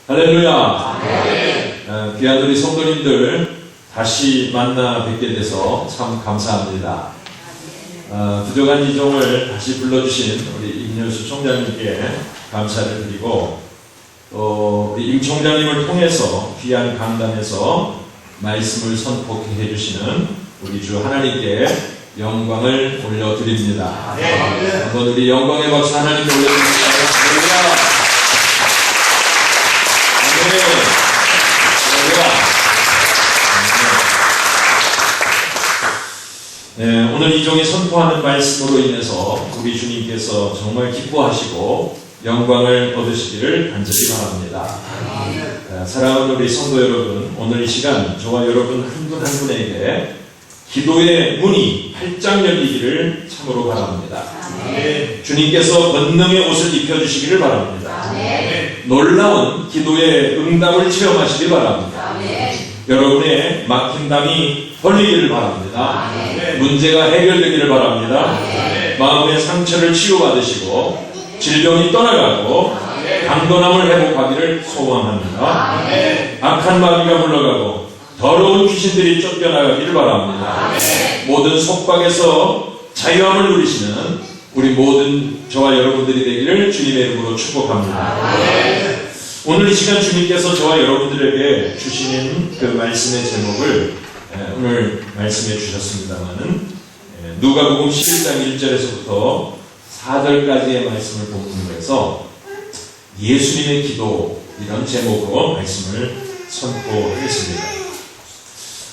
할렐루야. 귀한 우리 성도님들 다시 만나 뵙게 돼서 참 감사합니다. 부족한 이종을 다시 불러주신 우리 임효수 총장님께 감사를 드리고 또 우리 임 총장님을 통해서 귀한 강단에서 말씀을 선포해 주시는 우리 주 하나님께 영광을 올려드립니다. 한번 우리 영광의 박수 하나님께 올려드립니다. 할렐루야. 네, 오늘 이종이 선포하는 말씀으로 인해서 우리 주님께서 정말 기뻐하시고 영광을 얻으시기를 간절히 바랍니다. 사랑하는 우리 성도 여러분, 오늘 이 시간 저와 여러분 한 분 한 분에게 기도의 문이 활짝 열리기를 참으로 바랍니다. 주님께서 권능의 옷을 입혀주시기를 바랍니다. 놀라운 기도의 응답을 체험하시길 바랍니다. 여러분의 막힌 담이 벌리기를 바랍니다. 문제가 해결되기를 바랍니다. 마음의 상처를 치유받으시고 질병이 떠나가고 강건함을 회복하기를 소원합니다. 악한 마귀가 물러가고 더러운 귀신들이 쫓겨나가기를 바랍니다. 모든 속박에서 자유함을 누리시는 우리 모든 저와 여러분들이 되기를 주님의 이름으로 축복합니다. 오늘 이 시간 주님께서 저와 여러분들에게 주시는 그 말씀의 제목을 오늘 말씀해 주셨습니다마는 누가복음 11장 1절에서부터 4절까지의 말씀을 본문으로 해서 예수님의 기도 이런 제목으로 말씀을 선포하겠습니다.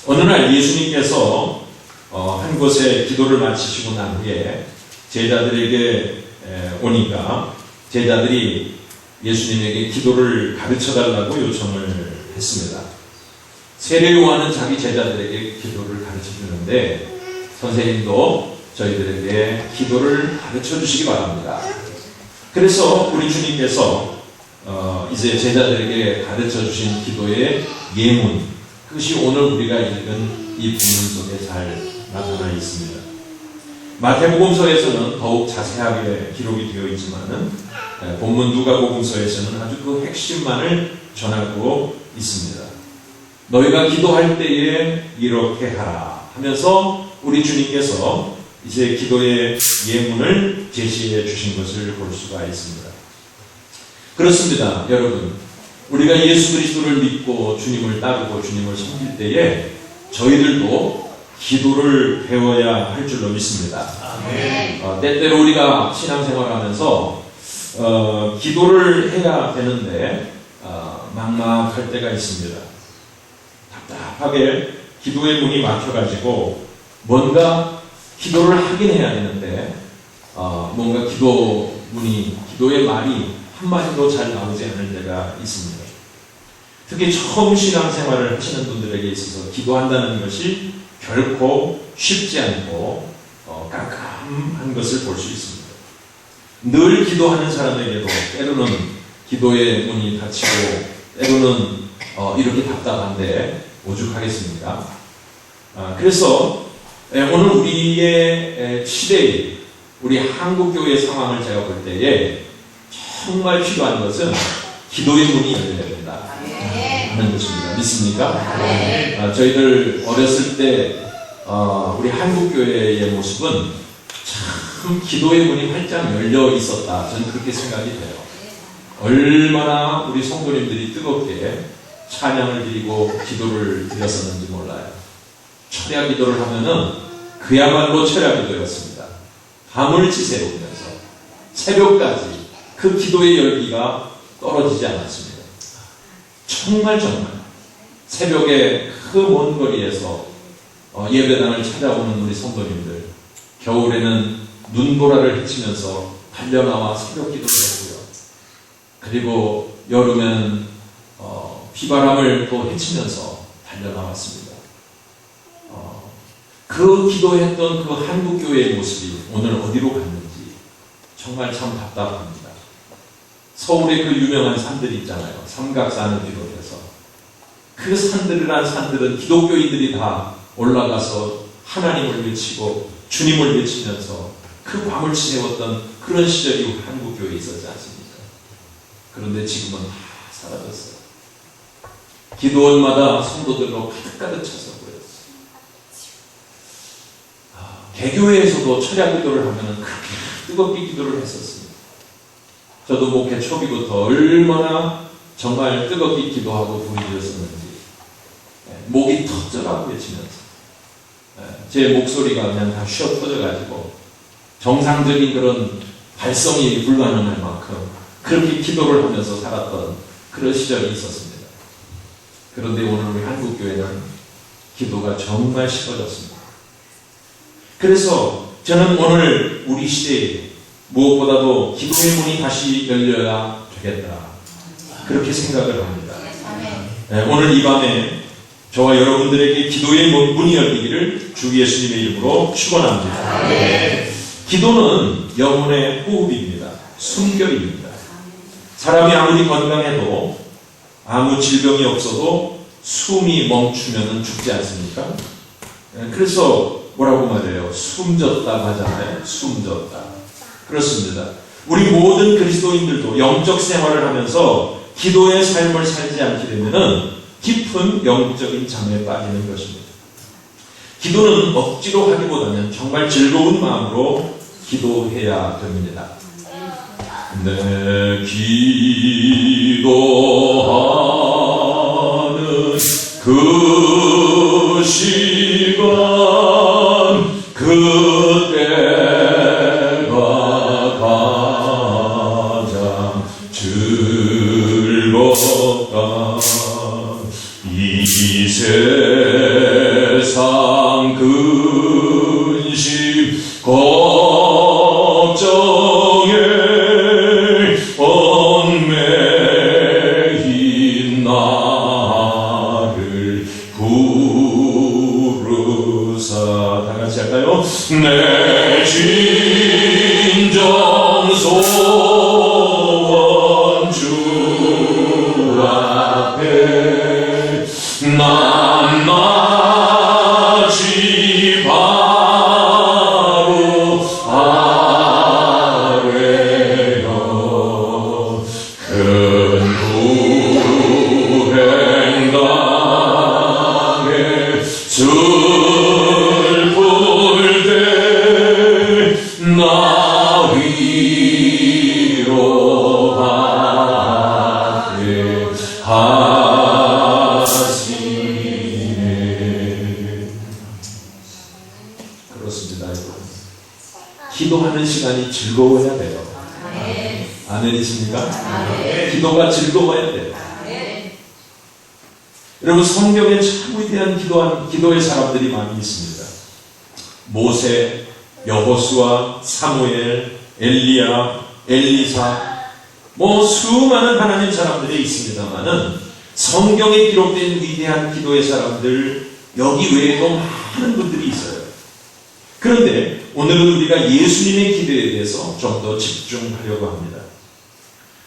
어느 날 예수님께서 한 곳에 기도를 마치시고 난 후에 제자들에게 오니까 제자들이 예수님에게 기도를 가르쳐달라고 요청을 했습니다. 세례 요한은 자기 제자들에게 기도를 가르쳐주는데 선생님도 저희들에게 기도를 가르쳐주시기 바랍니다. 그래서 우리 주님께서 이제 제자들에게 가르쳐주신 기도의 예문, 그것이 오늘 우리가 읽은 이 본문 속에 잘 나타나 있습니다. 마태복음서에서는 더욱 자세하게 기록이 되어 있지만은 본문 누가복음서에서는 아주 그 핵심만을 전하고 있습니다. 너희가 기도할 때에 이렇게 하라 하면서 우리 주님께서 이제 기도의 예문을 제시해 주신 것을 볼 수가 있습니다. 그렇습니다, 여러분. 우리가 예수 그리스도를 믿고 주님을 따르고 주님을 섬길 때에 저희들도 기도를 배워야 할 줄로 믿습니다. 때때로 우리가 신앙생활하면서 기도를 해야 되는데 막막할 때가 있습니다. 답답하게 기도의 문이 막혀가지고 뭔가 기도를 하긴 해야 되는데 뭔가 기도의 말이 한마디도 잘 나오지 않을 때가 있습니다. 특히 처음 신앙생활을 하시는 분들에게 있어서 기도한다는 것이 결코 쉽지 않고 깜깜한 것을 볼 수 있습니다. 늘 기도하는 사람에게도 때로는 기도의 문이 닫히고 때로는 이렇게 답답한데 오죽하겠습니까? 그래서 오늘 우리의 시대에 우리 한국교회 상황을 제가 볼 때에 정말 필요한 것은 기도의 문이 열려야 된다 하는 것입니다. 믿습니까? 저희들 어렸을 때 우리 한국교회의 모습은 참 기도의 문이 활짝 열려 있었다. 저는 그렇게 생각이 돼요. 얼마나 우리 성도님들이 뜨겁게 찬양을 드리고 기도를 드렸었는지 몰라요. 철야 기도를 하면은 그야말로 철야 기도였습니다. 밤을 지새우면서 새벽까지 그 기도의 열기가 떨어지지 않았습니다. 정말 새벽에 그 먼 거리에서 예배당을 찾아오는 우리 성도님들, 겨울에는 눈보라를 헤치면서 달려나와 새벽 기도를 했고요. 그리고 여름엔 비바람을 또 헤치면서 달려나왔습니다. 그 기도했던 그 한국교회의 모습이 오늘 어디로 갔는지 정말 참 답답합니다. 서울에 그 유명한 산들이 있잖아요. 삼각산을 비롯해서 그 산들은 기독교인들이 다 올라가서 하나님을 외치고 주님을 외치면서 그 밤을 지내웠던 그런 시절이 한국교회에 있었지 않습니까? 그런데 지금은 다 사라졌어요. 기도원마다 성도들로 가득 찼어 보였어요. 개교회에서도 철야 기도를 하면 그렇게 뜨겁게 기도를 했었습니다. 저도 목회 초기부터 얼마나 정말 뜨겁게 기도하고 부르짖었었는지 목이 터져라고 외치면서 제 목소리가 그냥 다 쉬어 터져가지고 정상적인 그런 발성이 불가능할 만큼 그렇게 기도를 하면서 살았던 그런 시절이 있었습니다. 그런데 오늘 우리 한국교회는 기도가 정말 식어졌습니다. 그래서 저는 오늘 우리 시대에 무엇보다도 기도의 문이 다시 열려야 되겠다, 그렇게 생각을 합니다. 오늘 이 밤에 저와 여러분들에게 기도의 문이 열리기를 주 예수님의 이름으로 축원합니다. 기도는 영혼의 호흡입니다. 숨결입니다. 사람이 아무리 건강해도 아무 질병이 없어도 숨이 멈추면 죽지 않습니까? 그래서 뭐라고 말해요? 숨졌다 하잖아요. 숨졌다. 그렇습니다. 우리 모든 그리스도인들도 영적 생활을 하면서 기도의 삶을 살지 않게 되면은 깊은 영적인 잠에 빠지는 것입니다. 기도는 억지로 하기보다는 정말 즐거운 마음으로 기도해야 됩니다. 내 기도하는 그 시간 그때가 가장 즐겁다. 이 세상 근심 걱정에 얽매인 나를 부르사. 다 같이 할까요? 내 진정 소원 주 앞에 낱낱이 바로 아뢰어 큰 구행 당해 슬플 때 나 위로하게 그렇습니다. 기도하는 시간이 즐거워야 돼요. 아멘이십니까? 기도가 즐거워야 돼요. 여러분, 성경에 참 위대한 기도의 사람들이 많이 있습니다. 모세, 여호수아, 사무엘, 엘리야, 엘리사, 수많은 하나님 사람들이 있습니다만은 성경에 기록된 위대한 기도의 사람들 여기 외에도 많은 분들이 있어요. 그런데 오늘은 우리가 예수님의 기도에 대해서 좀 더 집중하려고 합니다.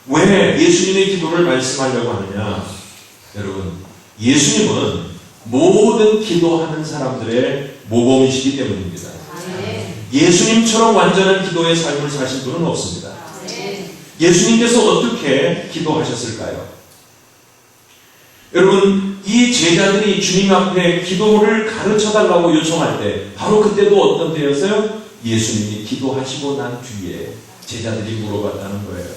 왜 예수님의 기도를 말씀하려고 하느냐? 여러분, 예수님은 모든 기도하는 사람들의 모범이시기 때문입니다. 예수님처럼 완전한 기도의 삶을 사신 분은 없습니다. 예수님께서 어떻게 기도하셨을까요? 여러분, 이 제자들이 주님 앞에 기도를 가르쳐달라고 요청할 때 바로 그때도 어떤 때였어요? 예수님이 기도하시고 난 뒤에 제자들이 물어봤다는 거예요.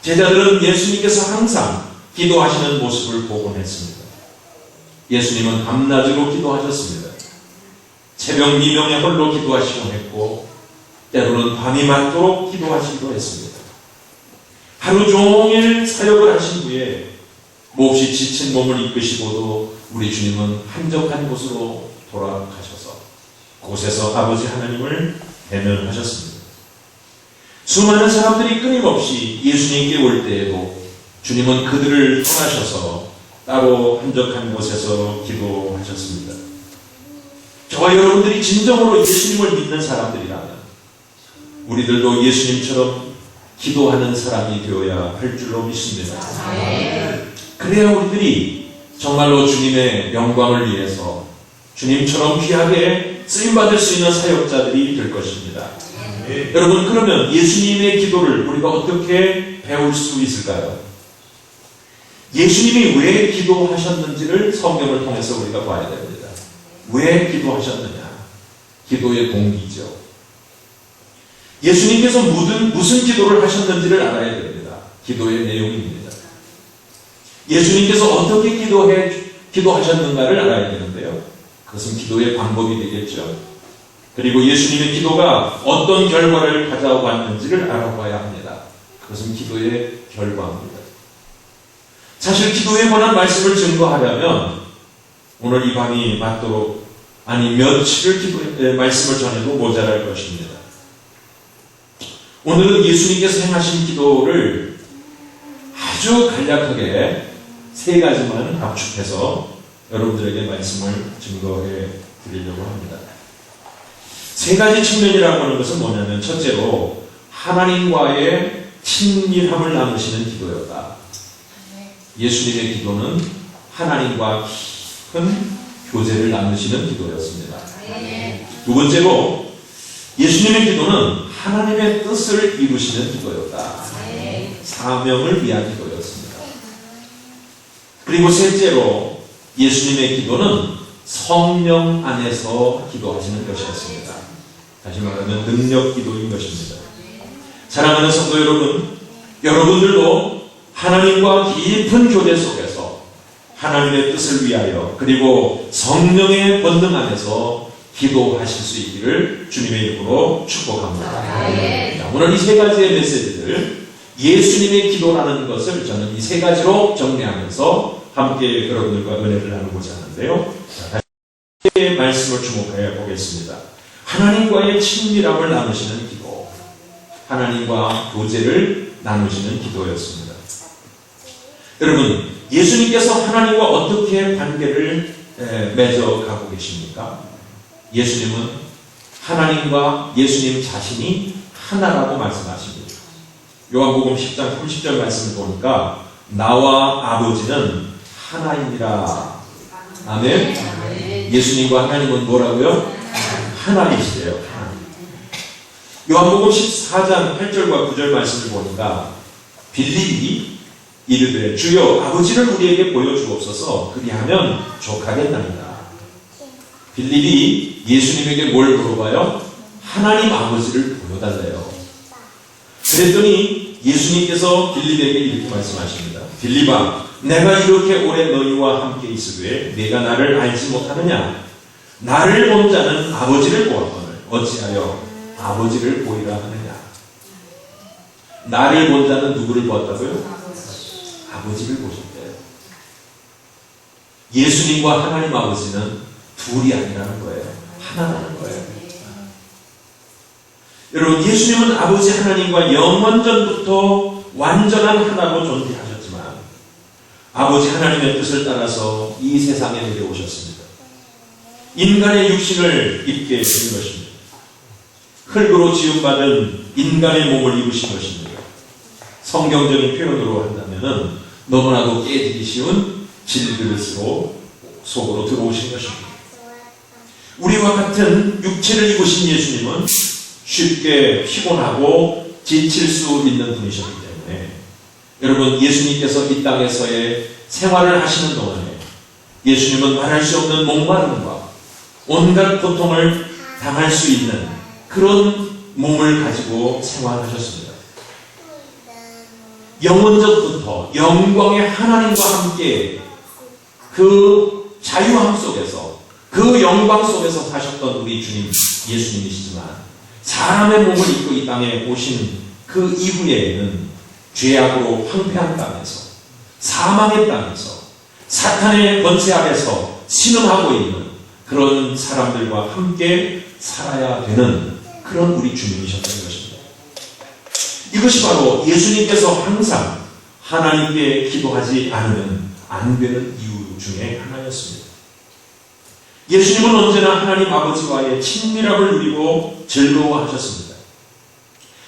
제자들은 예수님께서 항상 기도하시는 모습을 보곤 했습니다. 예수님은 밤낮으로 기도하셨습니다. 새벽 미명에 홀로 기도하시곤 했고 때로는 밤이 맞도록 기도하시기도 했습니다. 하루 종일 사역을 하신 후에 몹시 지친 몸을 이끄시고도 우리 주님은 한적한 곳으로 돌아가셔서 곳에서 아버지 하나님을 대면하셨습니다. 수많은 사람들이 끊임없이 예수님께 올 때에도 주님은 그들을 떠나셔서 따로 한적한 곳에서 기도하셨습니다. 저와 여러분들이 진정으로 예수님을 믿는 사람들이라면 우리들도 예수님처럼 기도하는 사람이 되어야 할 줄로 믿습니다. 그래야 우리들이 정말로 주님의 영광을 위해서 주님처럼 귀하게 쓰임받을 수 있는 사역자들이 될 것입니다. 여러분, 그러면 예수님의 기도를 우리가 어떻게 배울 수 있을까요? 예수님이 왜 기도하셨는지를 성경을 통해서 우리가 봐야 됩니다. 왜 기도하셨느냐? 기도의 동기죠. 예수님께서 무슨 기도를 하셨는지를 알아야 됩니다. 기도의 내용입니다. 예수님께서 어떻게 기도하셨는가를 알아야 되는데요. 그것은 기도의 방법이 되겠죠. 그리고 예수님의 기도가 어떤 결과를 가져왔는지를 알아봐야 합니다. 그것은 기도의 결과입니다. 사실 기도에 관한 말씀을 증거하려면 오늘 이 밤이 맞도록 며칠을 말씀을 전해도 모자랄 것입니다. 오늘은 예수님께서 행하신 기도를 아주 간략하게 세 가지만 압축해서 여러분들에게 말씀을 증거해 드리려고 합니다. 세 가지 측면이라고 하는 것은 뭐냐면, 첫째로 하나님과의 친밀함을 나누시는 기도였다. 예수님의 기도는 하나님과 깊은 교제를 나누시는 기도였습니다. 두 번째로 예수님의 기도는 하나님의 뜻을 이루시는 기도였다. 사명을 위한 기도였습니다. 그리고 셋째로 예수님의 기도는 성령 안에서 기도하시는 것이었습니다. 다시 말하면 능력 기도인 것입니다. 사랑하는 성도 여러분, 여러분들도 하나님과 깊은 교제 속에서 하나님의 뜻을 위하여 그리고 성령의 권능 안에서 기도하실 수 있기를 주님의 이름으로 축복합니다. 오늘 이 세 가지의 메시지를 예수님의 기도라는 것을 저는 이 세 가지로 정리하면서 함께 여러분들과 은혜를 나누고자 하는데요. 다시 말씀을 주목해 보겠습니다. 하나님과의 친밀함을 나누시는 기도, 하나님과 교제를 나누시는 기도였습니다. 여러분, 예수님께서 하나님과 어떻게 관계를 맺어가고 계십니까? 예수님은 하나님과 예수님 자신이 하나라고 말씀하십니다. 요한복음 10장 30절 말씀을 보니까 나와 아버지는 하나이니라. 아멘. 예수님과 하나님은 뭐라고요? 하나이시래요. 하나님. 요한복음 14장 8절과 9절 말씀을 보니까 빌립이 이르되 주여 아버지를 우리에게 보여주옵소서 그리하면 족하겠나이다. 빌립이 예수님에게 뭘 물어봐요? 하나님 아버지를 보여달래요. 그랬더니 예수님께서 빌립에게 이렇게 말씀하십니다. 빌립아, 내가 이렇게 오래 너희와 함께 있으되 네가 나를 알지 못하느냐? 나를 본 자는 아버지를 보았거늘 어찌하여 아버지를 보이라 하느냐? 나를 본 자는 누구를 보았다고요? 아버지를 보셨대요. 예수님과 하나님 아버지는 둘이 아니라는 거예요. 하나라는 거예요. 여러분, 예수님은 아버지 하나님과 영원전부터 완전한 하나로 존재하셨지만 아버지 하나님의 뜻을 따라서 이 세상에 내려오셨습니다. 인간의 육신을 입게 된 것입니다. 흙으로 지음받은 인간의 몸을 입으신 것입니다. 성경적인 표현으로 한다면 너무나도 깨지기 쉬운 질그릇으로 속으로 들어오신 것입니다. 우리와 같은 육체를 입으신 예수님은 쉽게 피곤하고 지칠 수 있는 분이셨기 때문에 여러분, 예수님께서 이 땅에서의 생활을 하시는 동안에 예수님은 말할 수 없는 목마름과 온갖 고통을 당할 수 있는 그런 몸을 가지고 생활하셨습니다. 영원전부터 영광의 하나님과 함께 그 자유함 속에서 그 영광 속에서 사셨던 우리 주님 예수님이시지만 사람의 몸을 입고 이 땅에 오신 그 이후에는 죄악으로 황폐한 땅에서 사망의 땅에서 사탄의 권세 아래서 신음하고 있는 그런 사람들과 함께 살아야 되는 그런 우리 주님이셨던 것입니다. 이것이 바로 예수님께서 항상 하나님께 기도하지 않으면 안 되는 이유 중에 하나였습니다. 예수님은 언제나 하나님 아버지와의 친밀함을 누리고 즐거워하셨습니다.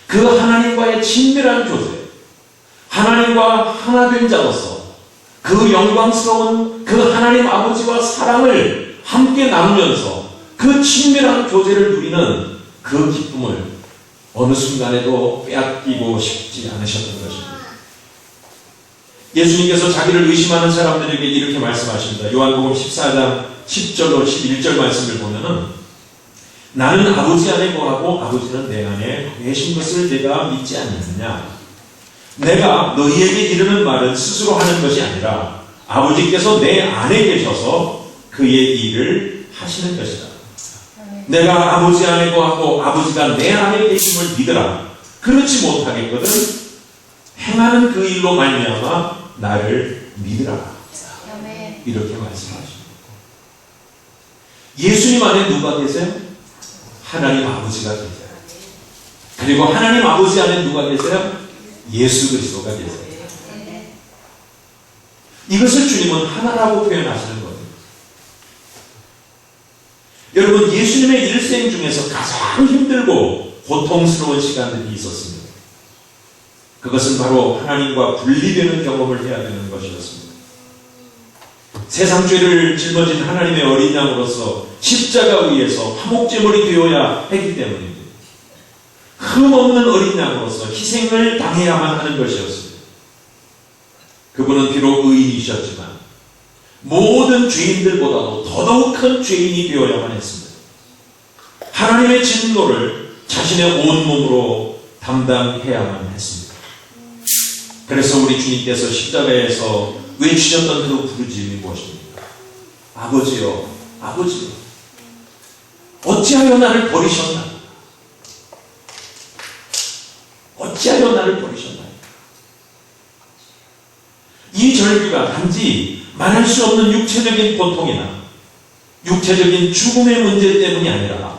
그 하나님과의 친밀한 교제, 하나님과 하나 된 자로서 그 영광스러운 그 하나님 아버지와 사랑을 함께 나누면서 그 친밀한 교제를 누리는 그 기쁨을 어느 순간에도 빼앗기고 싶지 않으셨던 것입니다. 예수님께서 자기를 의심하는 사람들에게 이렇게 말씀하십니다. 요한복음 14장 10절로 11절 말씀을 보면은 나는 아버지 안에 거하고 아버지는 내 안에 계신 것을 내가 믿지 않느냐. 내가 너희에게 이르는 말은 스스로 하는 것이 아니라 아버지께서 내 안에 계셔서 그의 일을 하시는 것이다. 내가 아버지 안에 거하고 아버지가 내 안에 계심을 믿으라. 그렇지 못하겠거든 행하는 그 일로 말미암아 나를 믿으라. 이렇게 말씀하십니다. 예수님 안에 누가 계세요? 하나님 아버지가 계세요. 그리고 하나님 아버지 안에 누가 계세요? 예수 그리스도가 계세요. 이것을 주님은 하나라고 표현하시는 거예요. 여러분, 예수님의 일생 중에서 가장 힘들고 고통스러운 시간들이 있었습니다. 그것은 바로 하나님과 분리되는 경험을 해야 되는 것이었습니다. 세상 죄를 짊어진 하나님의 어린 양으로서 십자가 위에서 화목제물이 되어야 했기 때문입니다. 흠없는 어린 양으로서 희생을 당해야만 하는 것이었습니다. 그분은 비록 의인이셨지만 모든 죄인들보다도 더더욱 큰 죄인이 되어야만 했습니다. 하나님의 진노를 자신의 온몸으로 담당해야만 했습니다. 그래서 우리 주님께서 십자가에서 외치셨던 그 부르짖음이 무엇입니까? 아버지여, 아버지여, 어찌하여 나를 버리셨나? 어찌하여 나를 버리셨나요? 이 절규가 단지 말할 수 없는 육체적인 고통이나 육체적인 죽음의 문제 때문이 아니라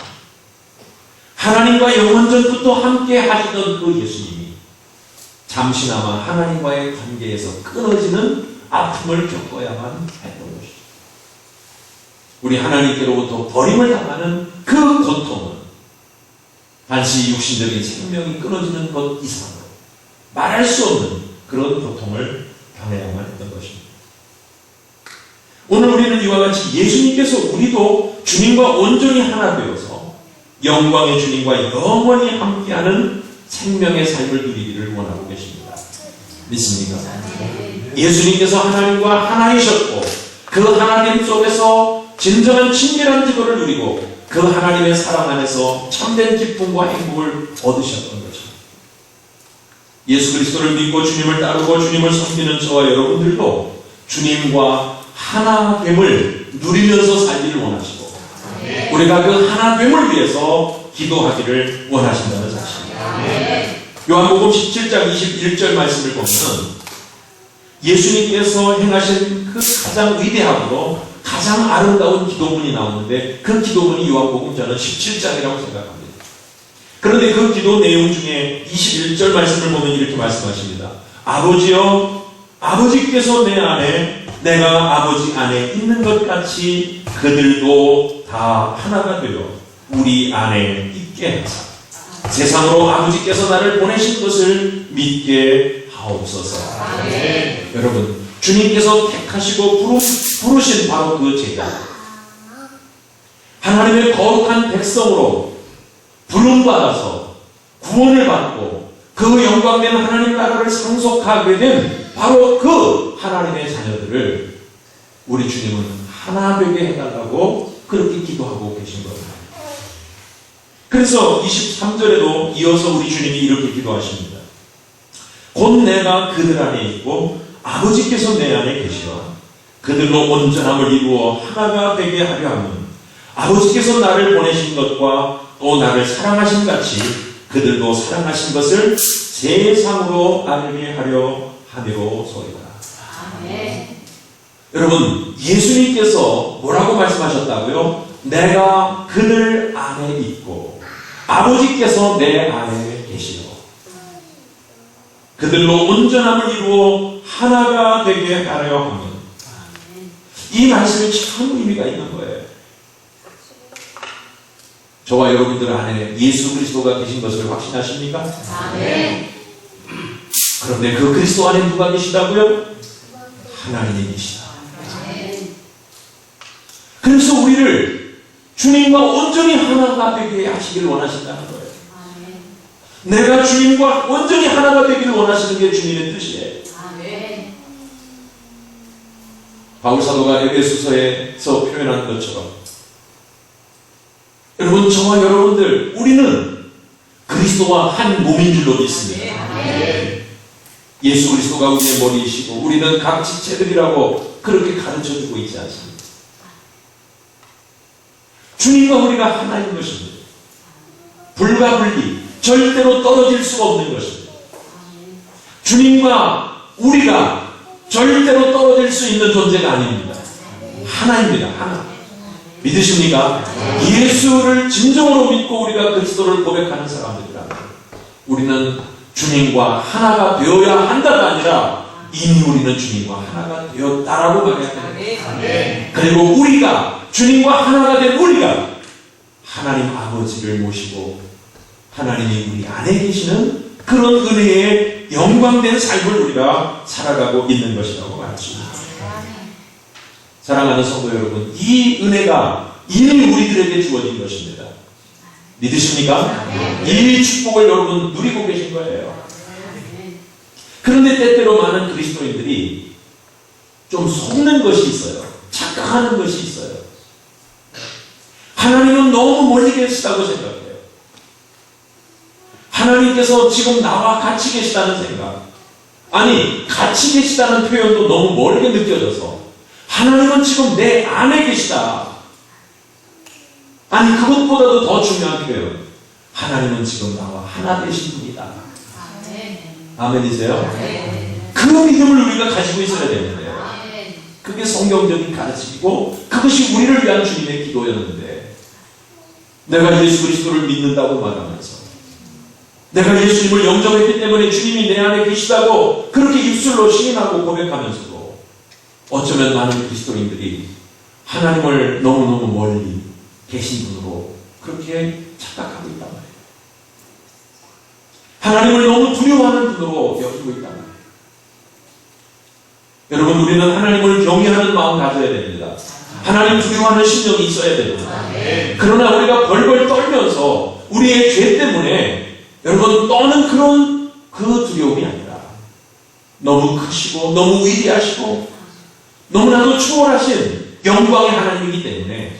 하나님과 영원전부터 함께 하시던 그 예수님이 잠시나마 하나님과의 관계에서 끊어지는 아픔을 겪어야만 했던 것이죠. 우리 하나님께로부터 버림을 당하는 그 고통은 단지 육신적인 생명이 끊어지는 것 이상으로 말할 수 없는 그런 고통을 당해야만 했던 것입니다. 오늘 우리는 이와 같이 예수님께서 우리도 주님과 온전히 하나 되어서 영광의 주님과 영원히 함께하는 생명의 삶을 누리기를 원하고 계십니다. 믿습니까? 예수님께서 하나님과 하나이셨고 그 하나님 속에서 진정한 친밀한 기도를 누리고 그 하나님의 사랑 안에서 참된 기쁨과 행복을 얻으셨던 거죠. 예수 그리스도를 믿고 주님을 따르고 주님을 섬기는 저와 여러분들도 주님과 하나됨을 누리면서 살기를 원하시고 우리가 그 하나됨을 위해서 기도하기를 원하신다는 사실입니다. 요한복음 17장 21절 말씀을 보면 예수님께서 행하신 그 가장 위대하고 가장 아름다운 기도문이 나오는데 그 기도문이 요한복음 저는 17장이라고 생각합니다. 그런데 그 기도 내용 중에 21절 말씀을 보면 이렇게 말씀하십니다. 아버지여, 아버지께서 내 안에 내가 아버지 안에 있는 것 같이 그들도 다 하나가 되어 우리 안에 있게 하사 세상으로 아버지께서 나를 보내신 것을 믿게 하옵소서. 여러분, 주님께서 택하시고 부르신 바로 그 제자, 하나님의 거룩한 백성으로 부름받아서 구원을 받고 그 영광된 하나님 나라를 상속하게 된 바로 그 하나님의 자녀들을 우리 주님은 하나 되게 해달라고 그렇게 기도하고 계신 겁니다. 그래서 23절에도 이어서 우리 주님이 이렇게 기도하십니다. 곧 내가 그들 안에 있고 아버지께서 내 안에 계시와 그들로 온전함을 이루어 하나가 되게 하려 함은 아버지께서 나를 보내신 것과 또 나를 사랑하신 같이 그들도 사랑하신 것을 세상으로 알게 하려 함이로소이다. 여러분, 예수님께서 뭐라고 말씀하셨다고요? 내가 그들 안에 있고 아버지께서 내 안에 계시오. 그들로 온전함을 이루어 하나가 되게 하려 하면 이 말씀이 참 의미가 있는 거예요. 저와 여러분들 안에 예수 그리스도가 계신 것을 확신하십니까? 그런데 그 그리스도 안에 누가 계시다고요? 하나님이 계시다. 그래서 우리를 주님과 온전히 하나가 되게 하시기를 원하신다는 거예요. 내가 주님과 온전히 하나가 되기를 원하시는 게 주님의 뜻이에요. 바울 사도가 에베소서에서 표현한 것처럼 여러분, 저와 여러분들 우리는 그리스도와 한 몸인 줄로 믿습니다. 예수 그리스도가 우리의 머리이시고 우리는 각 지체들이라고 그렇게 가르쳐주고 있지 않습니까? 주님과 우리가 하나인 것입니다. 불가분리, 절대로 떨어질 수가 없는 것입니다. 주님과 우리가 절대로 떨어질 수 있는 존재가 아닙니다. 하나입니다. 하나. 믿으십니까? 예수를 진정으로 믿고 우리가 그리스도를 고백하는 사람들이라면 우리는 주님과 하나가 되어야 한다가 아니라 이미 우리는 주님과 하나가 되었다라고 말해야 됩니다. 그리고 우리가 주님과 하나가 된 우리가 하나님 아버지를 모시고 하나님이 우리 안에 계시는 그런 은혜의 영광된 삶을 우리가 살아가고 있는 것이라고 말할 수 있습니다. 사랑하는 성도 여러분, 이 은혜가 이미 우리들에게 주어진 것입니다. 믿으십니까? 이 축복을 여러분 누리고 계신 거예요. 그런데 때때로 많은 그리스도인들이 좀 속는 것이 있어요. 착각하는 것이 있어요. 하나님은 너무 멀리 계시다고 생각해요. 하나님께서 지금 나와 같이 계시다는 생각. 아니, 같이 계시다는 표현도 너무 멀게 느껴져서 하나님은 지금 내 안에 계시다. 아니, 그것보다도 더 중요한 표현. 하나님은 지금 나와 하나 되신 분이다. 아멘이세요? 그 믿음을 우리가 가지고 있어야 되는데요. 그게 성경적인 가르침이고 그것이 우리를 위한 주님의 기도였는데 내가 예수 그리스도를 믿는다고 말하면서 내가 예수님을 영접했기 때문에 주님이 내 안에 계시다고 그렇게 입술로 시인하고 고백하면서도 어쩌면 많은 그리스도인들이 하나님을 너무너무 멀리 계신 분으로 그렇게 착각하고 있단 말이에요. 하나님을 너무 두려워하는 분으로 여기고 있단 말이에요. 여러분, 우리는 하나님을 경외하는 마음 가져야 됩니다. 하나님 두려워하는 심령이 있어야 됩니다. 그러나 우리가 벌벌 떨면서 우리의 죄 때문에 여러분 떠는 그런 그 두려움이 아니라 너무 크시고 너무 위대하시고 너무나도 초월하신 영광의 하나님이기 때문에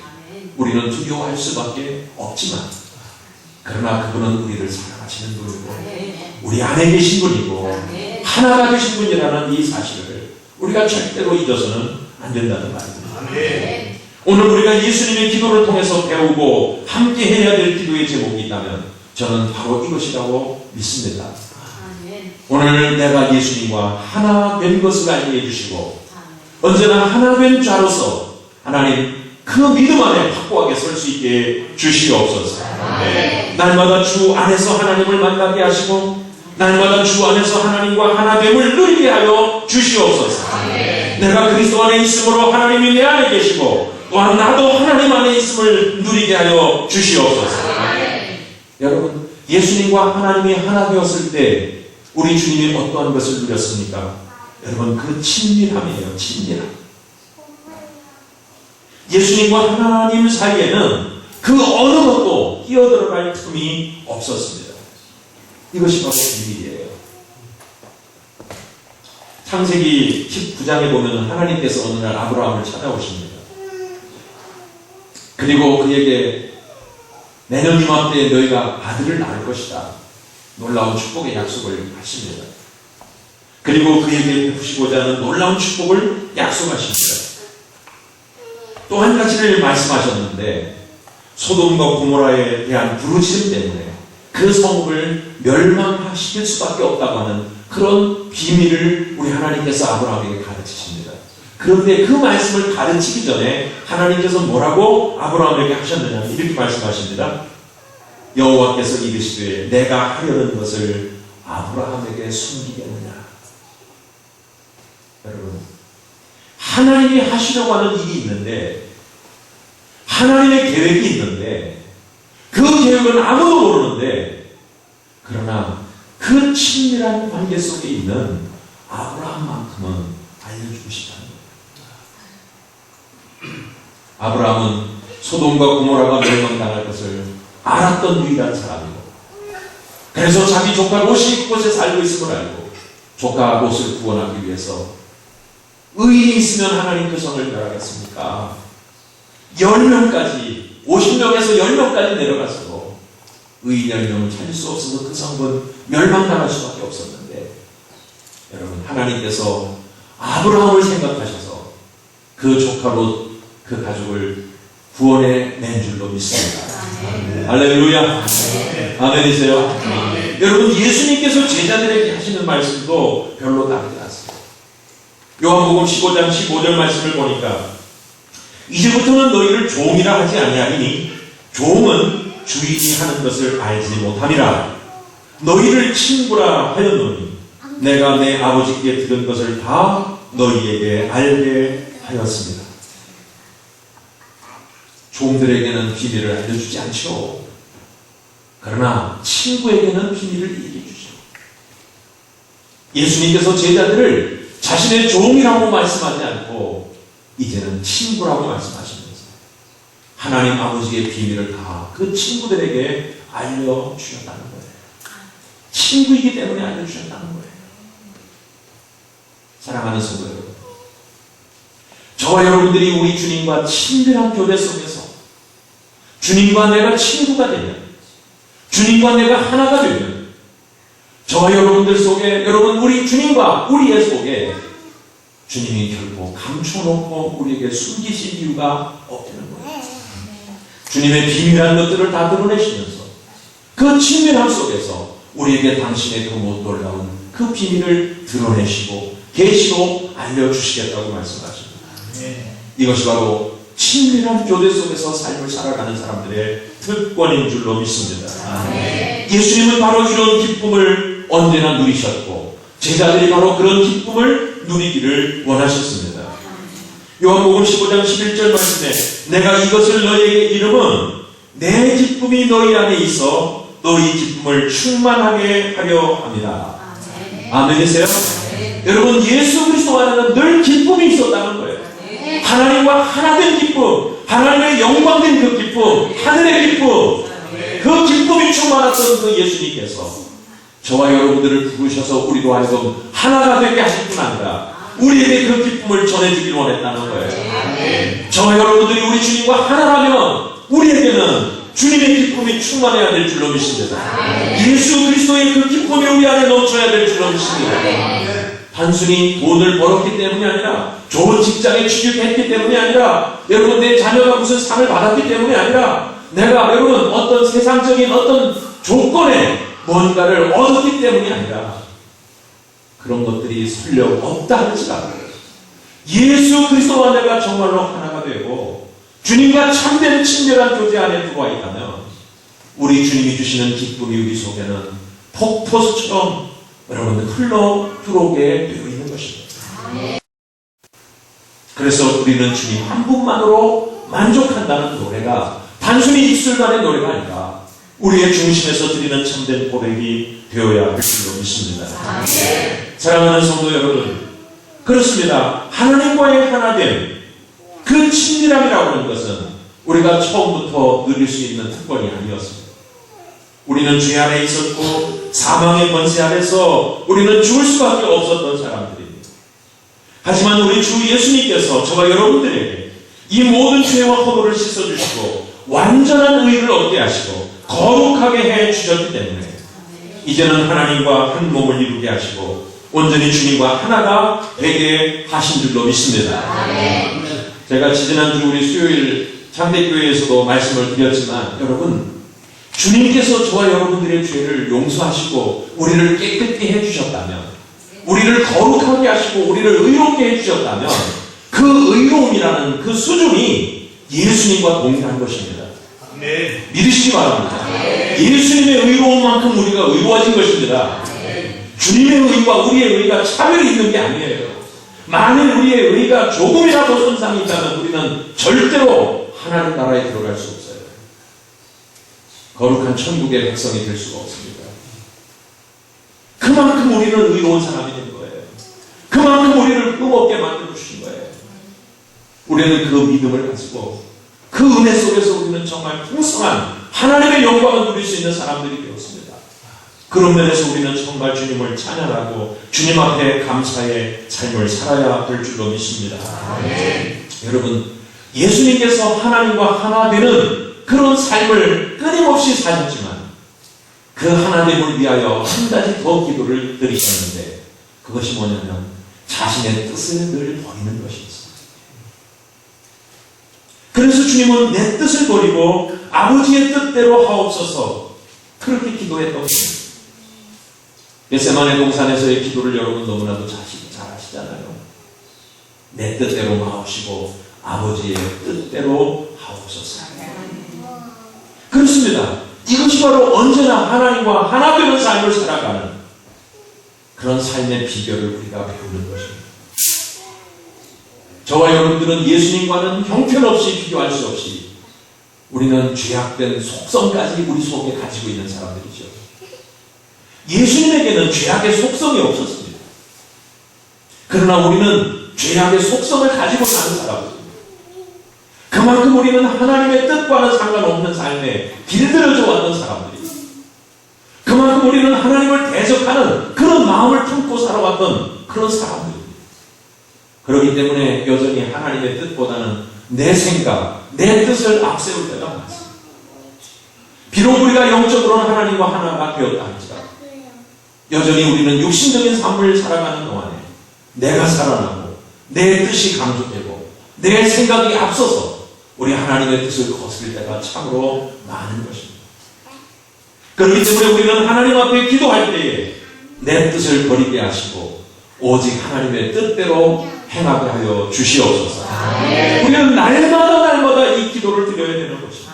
우리는 두려워할 수밖에 없지만 그러나 그분은 우리를 사랑하시는 분이고 우리 안에 계신 분이고 하나가 되신 분이라는 이 사실을 우리가 절대로 잊어서는 안 된다는 말입니다. 오늘 우리가 예수님의 기도를 통해서 배우고 함께 해야 될 기도의 제목이 있다면 저는 바로 이것이라고 믿습니다. 오늘 내가 예수님과 하나 된 것을 알게 해주시고 언제나 하나 된 자로서 하나님 그 믿음 안에 확고하게 설 수 있게 주시옵소서. 날마다 주 안에서 하나님을 만나게 하시고 날마다 주 안에서 하나님과 하나됨을 누리게 하여 주시옵소서. 내가 그리스도 안에 있으므로 하나님이 내 안에 계시고 또한 나도 하나님 안에 있음을 누리게 하여 주시옵소서. 여러분, 예수님과 하나님이 하나 되었을 때 우리 주님이 어떠한 것을 누렸습니까? 여러분, 그 친밀함이에요. 친밀함. 예수님과 하나님 사이에는 그 어느 것도 끼어들어갈 틈이 없었습니다. 이것이 바로 비밀이에요. 창세기 19장에 보면 하나님께서 어느 날 아브라함을 찾아오십니다. 그리고 그에게 내년 이맘때에 너희가 아들을 낳을 것이다. 놀라운 축복의 약속을 하십니다. 그리고 그에게 베푸시고자 하는 놀라운 축복을 약속하십니다. 또 한 가지를 말씀하셨는데 소돔과 고모라에 대한 부르짖음 때문에 그 성읍을 멸망시킬 수밖에 없다고 하는 그런 비밀을 우리 하나님께서 아브라함에게 가르치십니다. 그런데 그 말씀을 가르치기 전에 하나님께서 뭐라고 아브라함에게 하셨느냐 이렇게 말씀하십니다. 여호와께서 이르시되 내가 하려는 것을 아브라함에게 숨기겠느냐. 여러분, 하나님이 하시려고 하는 일이 있는데 하나님의 계획이 있는데 그 계획은 아무도 모르는데 그러나 그 친밀한 관계 속에 있는 아브라함만큼은 알려주고 싶다는 거예요. 아브라함은 소돔과 고모라가 멸망당할 것을 알았던 유일한 사람이고 그래서 자기 조카 롯이 그곳에 살고 있음을 알고 조카 롯을 구원하기 위해서 의인이 있으면 하나님 그 성을 멸하겠습니까? 10명까지 50명에서 10명까지 내려갔어도 의인 10명을 찾을 수 없어서 그 성은 멸망당할 수밖에 없었는데, 여러분, 하나님께서 아브라함을 생각하셔서 그 조카로 그 가족을 구원해 낸 줄로 믿습니다. 할렐루야. 아멘이세요? 여러분, 예수님께서 제자들에게 하시는 말씀도 별로 다르지 않습니다. 요한복음 15장 15절 말씀을 보니까 이제부터는 너희를 종이라 하지 아니하리니 종은 주인이 하는 것을 알지 못함이라. 너희를 친구라 하였노니 내가 내 아버지께 들은 것을 다 너희에게 알게 하였습니다. 종들에게는 비밀을 알려주지 않죠. 그러나 친구에게는 비밀을 얘기해 주죠. 예수님께서 제자들을 자신의 종이라고 말씀하지 않고 이제는 친구라고 말씀하시면서 하나님 아버지의 비밀을 다 그 친구들에게 알려주셨다는 거예요. 친구이기 때문에 알려주셨다는 거예요. 사랑하는 성도 여러분, 저와 여러분들이 우리 주님과 친밀한 교제 속에서 주님과 내가 친구가 되면, 주님과 내가 하나가 되면, 저와 여러분들 속에, 여러분 우리 주님과 우리의 속에 주님이 결코 감춰놓고 우리에게 숨기신 이유가 없다는 거예요. 주님의 비밀한 것들을 다 드러내시면서 그 친밀함 속에서 우리에게 당신의 그 못 놀라운 그 비밀을 드러내시고 계시로 알려주시겠다고 말씀하십니다. 이것이 바로 친밀한 교제 속에서 삶을 살아가는 사람들의 특권인 줄로 믿습니다. 예수님은 바로 이런 기쁨을 언제나 누리셨고 제자들이 바로 그런 기쁨을 누리기를 원하셨습니다. 요한복음 15장 11절 말씀에 내가 이것을 너희에게 이름은 내 기쁨이 너희 안에 있어 너희 기쁨을 충만하게 하려 합니다. 아멘이세요? 여러분, 예수 그리스도 안에는 늘 기쁨이 있었다는 거예요. 하나님과 하나된 기쁨, 하나님의 영광된 그 기쁨, 하늘의 기쁨, 그 기쁨이 충만했던 그 예수님께서 저와 여러분들을 부르셔서 우리도 하여금 하나가 되게 하실 뿐 아니라 우리에게 그 기쁨을 전해주길 원했다는 거예요. 저와 여러분들이 우리 주님과 하나라면 우리에게는 주님의 기쁨이 충만해야 될 줄로 믿습니다. 예수 그리스도의 그 기쁨이 우리 안에 넘쳐야 될 줄로 믿습니다. 단순히 돈을 벌었기 때문이 아니라, 좋은 직장에 취직했기 때문이 아니라, 여러분 내 자녀가 무슨 상을 받았기 때문이 아니라, 내가 여러분 어떤 세상적인 어떤 조건에 뭔가를 얻었기 때문이 아니라, 그런 것들이 설령 없다 할지라도 예수 그리스도와 내가 정말로 하나가 되고 주님과 참된 친밀한 교제 안에 들어와 있다면 우리 주님이 주시는 기쁨이 우리 속에는 폭포수처럼 여러분 흘러 들어오게 되어 있는 것입니다. 그래서 우리는 주님 한 분만으로 만족한다는 노래가 단순히 입술만의 노래가 아니라 우리의 중심에서 드리는 참된 고백이 되어야 할 줄로 믿습니다. 사랑하는 성도 여러분, 그렇습니다. 하나님과의 하나됨, 그 친밀함이라고 하는 것은 우리가 처음부터 누릴 수 있는 특권이 아니었습니다. 우리는 죄 안에 있었고 사망의 권세 안에서 우리는 죽을 수밖에 없었던 사람들입니다. 하지만 우리 주 예수님께서 저와 여러분들에게 이 모든 죄와 허물을 씻어주시고 완전한 의를 얻게 하시고 거룩하게 해주셨기 때문에 이제는 하나님과 한 몸을 이루게 하시고 온전히 주님과 하나가 되게 하신 줄로 믿습니다. 제가 지난주 우리 수요일 장대교회에서도 말씀을 드렸지만 여러분, 주님께서 저와 여러분들의 죄를 용서하시고 우리를 깨끗게 해주셨다면, 우리를 거룩하게 하시고 우리를 의롭게 해주셨다면 그 의로움이라는 그 수준이 예수님과 동일한 것입니다. 믿으시기 바랍니다. 예수님의 의로움만큼 우리가 의로워진 것입니다. 주님의 의와 우리의 의가 차별이 있는 게 아니에요. 만일 우리의 의가 조금이라도 손상이 있다면 우리는 절대로 하나님 나라에 들어갈 수 없어요. 거룩한 천국의 백성이 될 수가 없습니다. 그만큼 우리는 의로운 사람이 된 거예요. 그만큼 우리를 흠없게 만들어 주신 거예요. 우리는 그 믿음을 가지고 그 은혜 속에서 우리는 정말 풍성한 하나님의 영광을 누릴 수 있는 사람들이 되었습니다. 그런 면에서 우리는 정말 주님을 찬양하고 주님 앞에 감사의 삶을 살아야 될 줄로 믿습니다. 여러분, 예수님께서 하나님과 하나 되는 그런 삶을 끊임없이 사셨지만 그 하나됨을 위하여 한 가지 더 기도를 드리셨는데 그것이 뭐냐면 자신의 뜻을 늘 버리는 것이었습니다. 그래서 주님은 내 뜻을 버리고 아버지의 뜻대로 하옵소서 그렇게 기도했던 것입니다. 겟세마네 동산에서의 기도를 여러분 너무나도 잘 아시잖아요. 내 뜻대로 마옵시고 아버지의 뜻대로 하옵소서. 그렇습니다. 이것이 바로 언제나 하나님과 하나 되는 삶을 살아가는 그런 삶의 비결을 우리가 배우는 것입니다. 저와 여러분들은 예수님과는 형편없이 비교할 수 없이 우리는 죄악된 속성까지 우리 속에 가지고 있는 사람들이죠. 예수님에게는 죄악의 속성이 없었습니다. 그러나 우리는 죄악의 속성을 가지고 사는 사람들입니다. 그만큼 우리는 하나님의 뜻과는 상관없는 삶에 길들여져 왔던 사람들입니다. 그만큼 우리는 하나님을 대적하는 그런 마음을 품고 살아왔던 그런 사람들입니다. 그렇기 때문에 여전히 하나님의 뜻보다는 내 생각, 내 뜻을 앞세울 때가 많습니다. 비록 우리가 영적으로는 하나님과 하나가 되었다 할지라도 여전히 우리는 육신적인 삶을 살아가는 동안에 내가 살아나고 내 뜻이 강조되고 내 생각이 앞서서 우리 하나님의 뜻을 거스릴 때가 참으로 많은 것입니다. 그렇기 때문에 우리는 하나님 앞에 기도할 때에 내 뜻을 버리게 하시고 오직 하나님의 뜻대로 행하게 하여 주시옵소서. 우리는 날마다 이 기도를 드려야 되는 것입니다.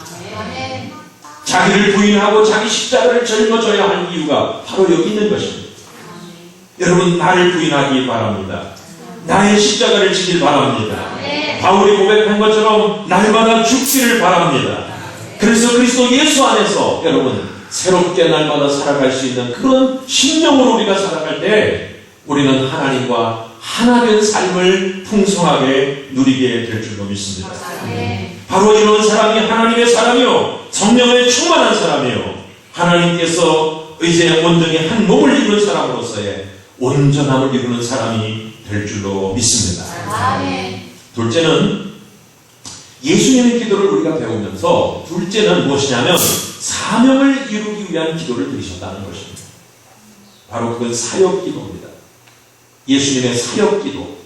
자기를 부인하고 자기 십자가를 짊어져야 하는 이유가 바로 여기 있는 것입니다. 여러분, 나를 부인하기 바랍니다. 나의 십자가를 지길 바랍니다. 바울이 고백한 것처럼 날마다 죽기를 바랍니다. 그래서 그리스도 예수 안에서 여러분 새롭게 날마다 살아갈 수 있는 그런 심령으로 우리가 살아갈 때 우리는 하나님과 하나된 삶을 풍성하게 누리게 될 줄로 믿습니다. 바로 이런 사람이 하나님의 사람이요 성령에 충만한 사람이요 하나님께서 이제 온전히 한 몸을 이루는 사람으로서의 온전함을 이루는 사람이 될 줄로 믿습니다. 둘째는 예수님의 기도를 우리가 배우면서 둘째는 무엇이냐면 사명을 이루기 위한 기도를 드리셨다는 것입니다. 바로 그건 사역기도입니다. 예수님의 사역기도.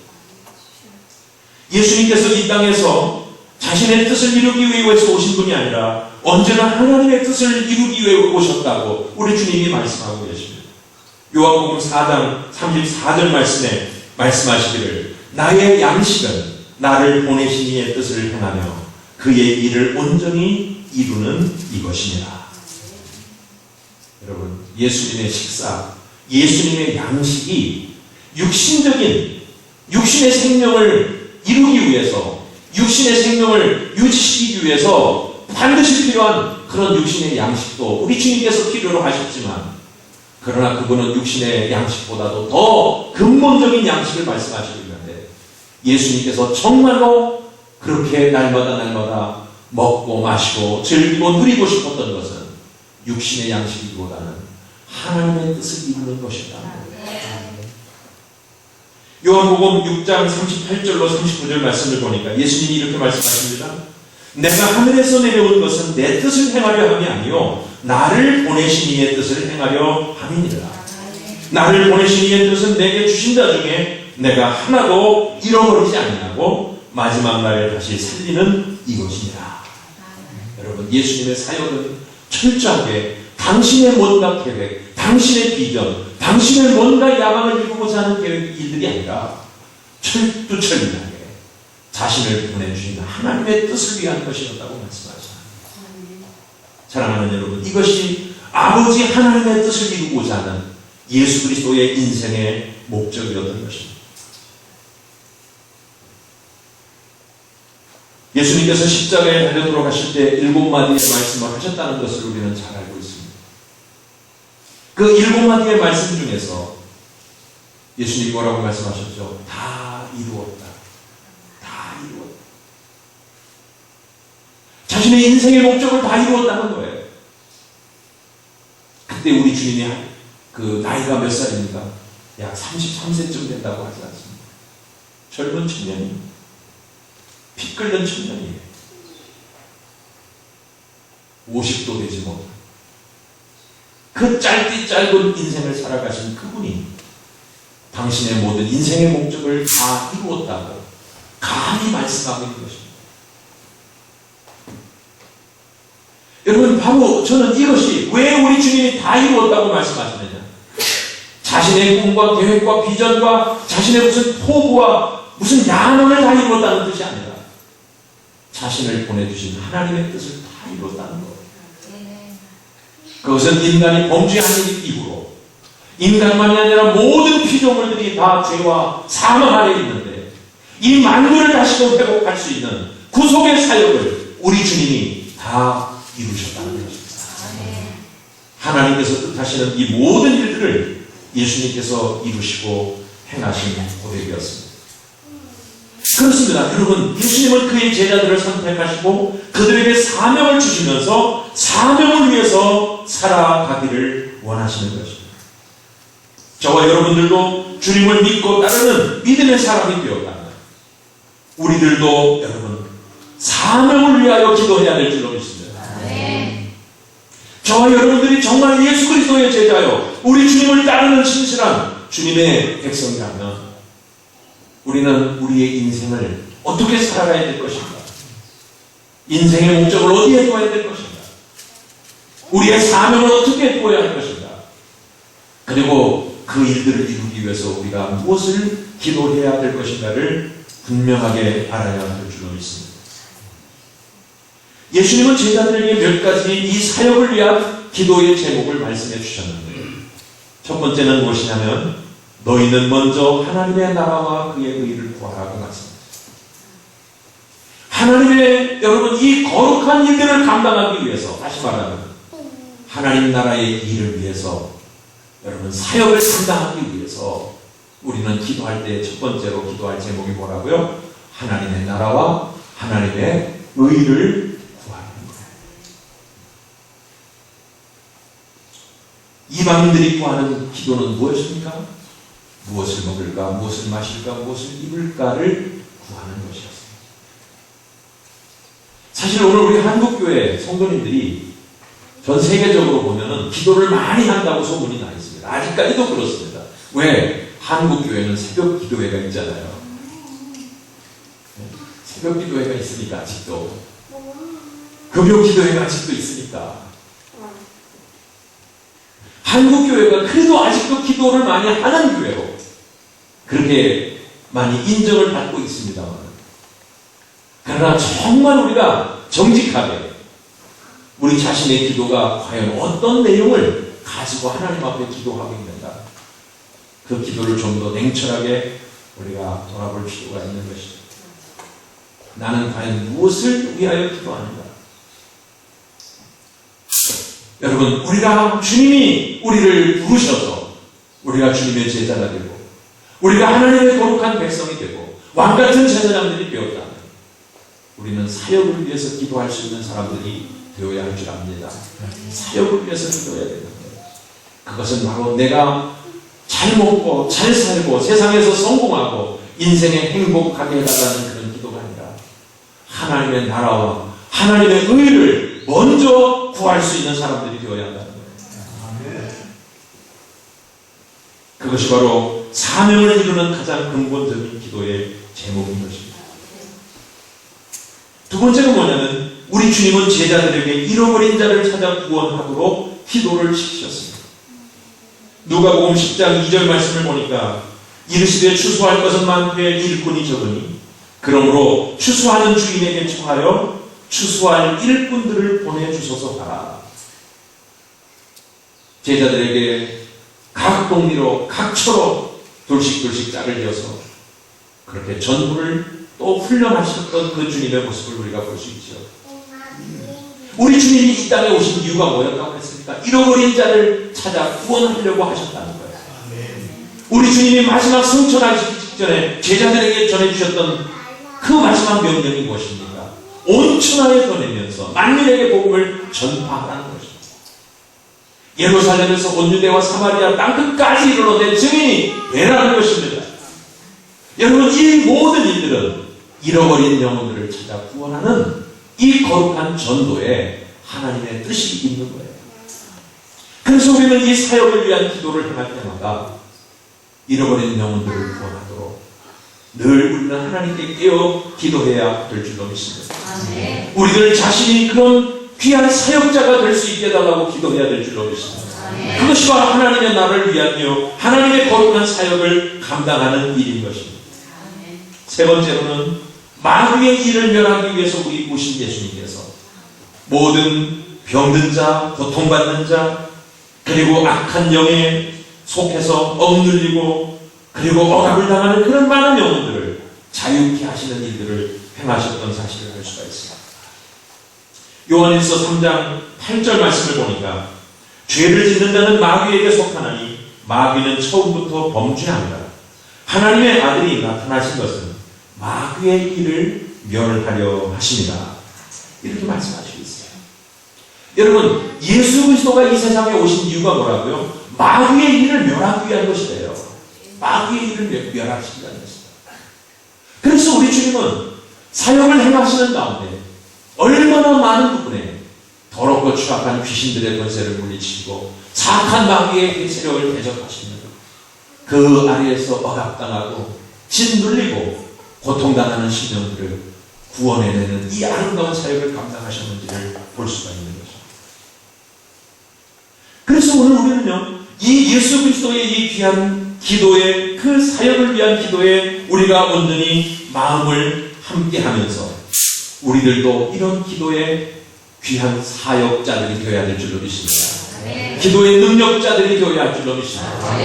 예수님께서 이 땅에서 자신의 뜻을 이루기 위해서 오신 분이 아니라 언제나 하나님의 뜻을 이루기 위해 오셨다고 우리 주님이 말씀하고 계십니다. 요한복음 4장 34절 말씀에 말씀하시기를 나의 양식은 나를 보내신 이의 뜻을 행하며 그의 일을 온전히 이루는 이것이니라. 여러분, 예수님의 식사, 예수님의 양식이 육신의 생명을 이루기 위해서, 육신의 생명을 유지시키기 위해서 반드시 필요한 그런 육신의 양식도 우리 주님께서 필요로 하셨지만, 그러나 그분은 육신의 양식보다도 더 근본적인 양식을 말씀하시기 위한데 예수님께서 정말로 그렇게 날마다 먹고 마시고 즐기고 누리고 싶었던 것은 육신의 양식이기보다는 하나님의 뜻을 이루는 것이다. 요한복음 6장 38절로 39절 말씀을 보니까 예수님이 이렇게 말씀하십니다. 내가 하늘에서 내려온 것은 내 뜻을 행하려 함이 아니요 나를 보내신 이의 뜻을 행하려 함이니라. 나를 보내신 이의 뜻은 내게 주신 자 중에 내가 하나도 잃어버리지 아니하고 마지막 날에 다시 살리는 이것이니라. 여러분, 예수님의 사역은 철저하게 당신의 뭔가 계획, 당신의 비전, 당신의 뭔가 야망을 이루고자 하는 일들이 아니라 철두철미하게 자신을 보내주신 하나님의 뜻을 위한 것이었다고 말씀하셨습니다. 사랑하는 여러분, 이것이 아버지 하나님의 뜻을 이루고자 하는 예수 그리스도의 인생의 목적이었던 것입니다. 예수님께서 십자가에 달려 돌아가실 때 7마디의 말씀을 하셨다는 것을 우리는 잘 알고 있습니다. 그 7마디의 말씀 중에서 예수님이 뭐라고 말씀하셨죠? 다 이루었다. 다 이루었다. 자신의 인생의 목적을 다 이루었다는 거예요. 그때 우리 주님이 그 나이가 몇 살입니까? 약 33세쯤 된다고 하지 않습니까? 젊은 청년이, 피 끓는 청년이에요. 50도 되지 못한 그 짧은 인생을 살아가신 그분이 당신의 모든 인생의 목적을 다 이루었다고 감히 말씀하고 있는 것입니다. 여러분, 바로 저는 이것이 왜 우리 주님이 다 이루었다고 말씀하시느냐, 자신의 꿈과 계획과 비전과 자신의 무슨 포부와 무슨 야망을 다 이루었다는 뜻이 아니라 자신을 보내주신 하나님의 뜻을 다 이루었다는 거예요. 그것은 인간이 범죄한 이후로 인간만이 아니라 모든 피조물들이 다 죄와 사망 아래 있는데 이 만물을 다시금 회복할 수 있는 구속의 사역을 우리 주님이 다 이루셨다는 것입니다. 하나님께서 뜻하시는 이 모든 일들을 예수님께서 이루시고 행하신 고백이었습니다. 그렇습니다. 여러분, 예수님은 그의 제자들을 선택하시고 그들에게 사명을 주시면서 사명을 위해서 살아가기를 원하시는 것입니다. 저와 여러분들도 주님을 믿고 따르는 믿음의 사람이 되었다면 우리들도 여러분 사명을 위하여 기도해야 될 줄로 믿습니다. 저와 여러분들이 정말 예수 그리스도의 제자요 우리 주님을 따르는 신실한 주님의 백성이라면 우리는 우리의 인생을 어떻게 살아가야 될 것인가? 인생의 목적을 어디에 두어야 될 것인가? 우리의 사명을 어떻게 두어야 할 것인가? 그리고 그 일들을 이루기 위해서 우리가 무엇을 기도해야 될 것인가를 분명하게 알아야 할 줄로 믿습니다. 예수님은 제자들에게 몇 가지 이 사역을 위한 기도의 제목을 말씀해 주셨는데, 첫 번째는 무엇이냐면 너희는 먼저 하나님의 나라와 그의 의를 구하라고 말씀합니다. 하나님의 여러분 이 거룩한 일들을 감당하기 위해서, 다시 말하면 하나님 나라의 일을 위해서, 여러분 사역을 감당하기 위해서 우리는 기도할 때 첫 번째로 기도할 제목이 뭐라고요? 하나님의 나라와 하나님의 의를 구하는 거예요. 이방인들이 구하는 기도는 무엇입니까? 무엇을 먹을까, 무엇을 마실까, 무엇을 입을까를 구하는 것이었습니다. 사실 오늘 우리 한국교회 성도님들이 전 세계적으로 보면은 기도를 많이 한다고 소문이 나 있습니다. 아직까지도 그렇습니다. 왜? 한국교회는 새벽 기도회가 있잖아요. 새벽 기도회가 있으니까 아직도. 금요 기도회가 아직도 있으니까. 한국교회가 그래도 아직도 기도를 많이 하는 교회로 그렇게 많이 인정을 받고 있습니다만, 그러나 정말 우리가 정직하게 우리 자신의 기도가 과연 어떤 내용을 가지고 하나님 앞에 기도하고 있는가, 그 기도를 좀 더 냉철하게 우리가 돌아볼 필요가 있는 것이죠. 나는 과연 무엇을 위하여 기도하는가? 여러분, 우리가 주님이 우리를 부르셔서 우리가 주님의 제자가 되고 우리가 하나님의 거룩한 백성이 되고 왕같은 제사장들이 되었다면 우리는 사역을 위해서 기도할 수 있는 사람들이 되어야 할 줄 압니다. 사역을 위해서 기도해야 되는 거예요. 그것은 바로 내가 잘 먹고 잘 살고 세상에서 성공하고 인생에 행복하게 해달라는 그런 기도가 아니라 하나님의 나라와 하나님의 의를 먼저 구할 수 있는 사람들이 되어야 한다는 거예요. 그것이 바로 사명을 이루는 가장 근본적인 기도의 제목인 것입니다. 두 번째는 뭐냐면 우리 주님은 제자들에게 잃어버린 자를 찾아 구원하도록 기도를 시키셨습니다. 누가복음 10장 2절 말씀을 보니까 이르시되 추수할 것은 많되 일꾼이 적으니 그러므로 추수하는 주인에게 청하여 추수할 일꾼들을 보내주소서 하라. 제자들에게 각 동리로 각 처로 둘씩 짝을 지어서 그렇게 전부를 또 훈련하셨던 그 주님의 모습을 우리가 볼 수 있죠. 우리 주님이 이 땅에 오신 이유가 뭐였다고 했습니까? 잃어버린 자를 찾아 구원하려고 하셨다는 거예요. 우리 주님이 마지막 승천하시기 직전에 제자들에게 전해주셨던 그 마지막 명령이 무엇입니까? 온 천하에 보내면서 만민에게 복음을 전파하라는 것입니다. 예루살렘에서 온 유대와 사마리아 땅끝까지 이르러낸 증인이 되라는 것입니다. 여러분, 이 모든 일들은 잃어버린 영혼들을 찾아 구원하는 이 거룩한 전도에 하나님의 뜻이 있는 거예요. 그래서 우리는 이 사역을 위한 기도를 행할 때마다 잃어버린 영혼들을 구원하도록 늘 우리는 하나님께 깨어 기도해야 될 줄로 믿습니다. 우리들 자신이 그런 귀한 사역자가 될 수 있게 해달라고 기도해야 될 줄로 믿습니다. 그것이 바로 하나님의 나라를 위한 일, 하나님의 거룩한 사역을 감당하는 일인 것입니다. 세 번째로는 마귀의 일을 멸하기 위해서 우리 오신 예수님께서 모든 병든 자, 고통받는 자, 그리고 악한 영에 속해서 억눌리고 그리고 억압을 당하는 그런 많은 영혼들을 자유케 하시는 일들을 행하셨던 사실을 알 수가 있습니다. 요한일서 3장 8절 말씀을 보니까 죄를 짓는 자는 마귀에게 속하나니 마귀는 처음부터 범죄합니다. 하나님의 아들이 나타나신 것은 마귀의 일을 멸하려 하십니다. 이렇게 말씀하시고 있어요. 여러분, 예수 그리스도가 이 세상에 오신 이유가 뭐라고요? 마귀의 일을 멸하기 위한 것이래요. 마귀의 일을 멸하시기 위한 것입니다. 그래서 우리 주님은 사역을 행하시는 가운데 얼마나 많은 부분에 더럽고 추악한 귀신들의 권세를 물리치고 사악한 마귀의 세력을 대적하시는 그 아래에서 억압당하고 짓눌리고 고통당하는 심령들을 구원해내는 이 아름다운 사역을 감당하셨는지를 볼 수가 있는 것입니다. 그래서 오늘 우리는요, 이 예수 그리스도의 이 귀한 기도에, 그 사역을 위한 기도에 우리가 온전히 마음을 함께하면서 우리들도 이런 기도에 귀한 사역자들이 되어야 될 줄로 믿습니다. 기도의 능력자들이 되어야 할 줄로 믿습니다.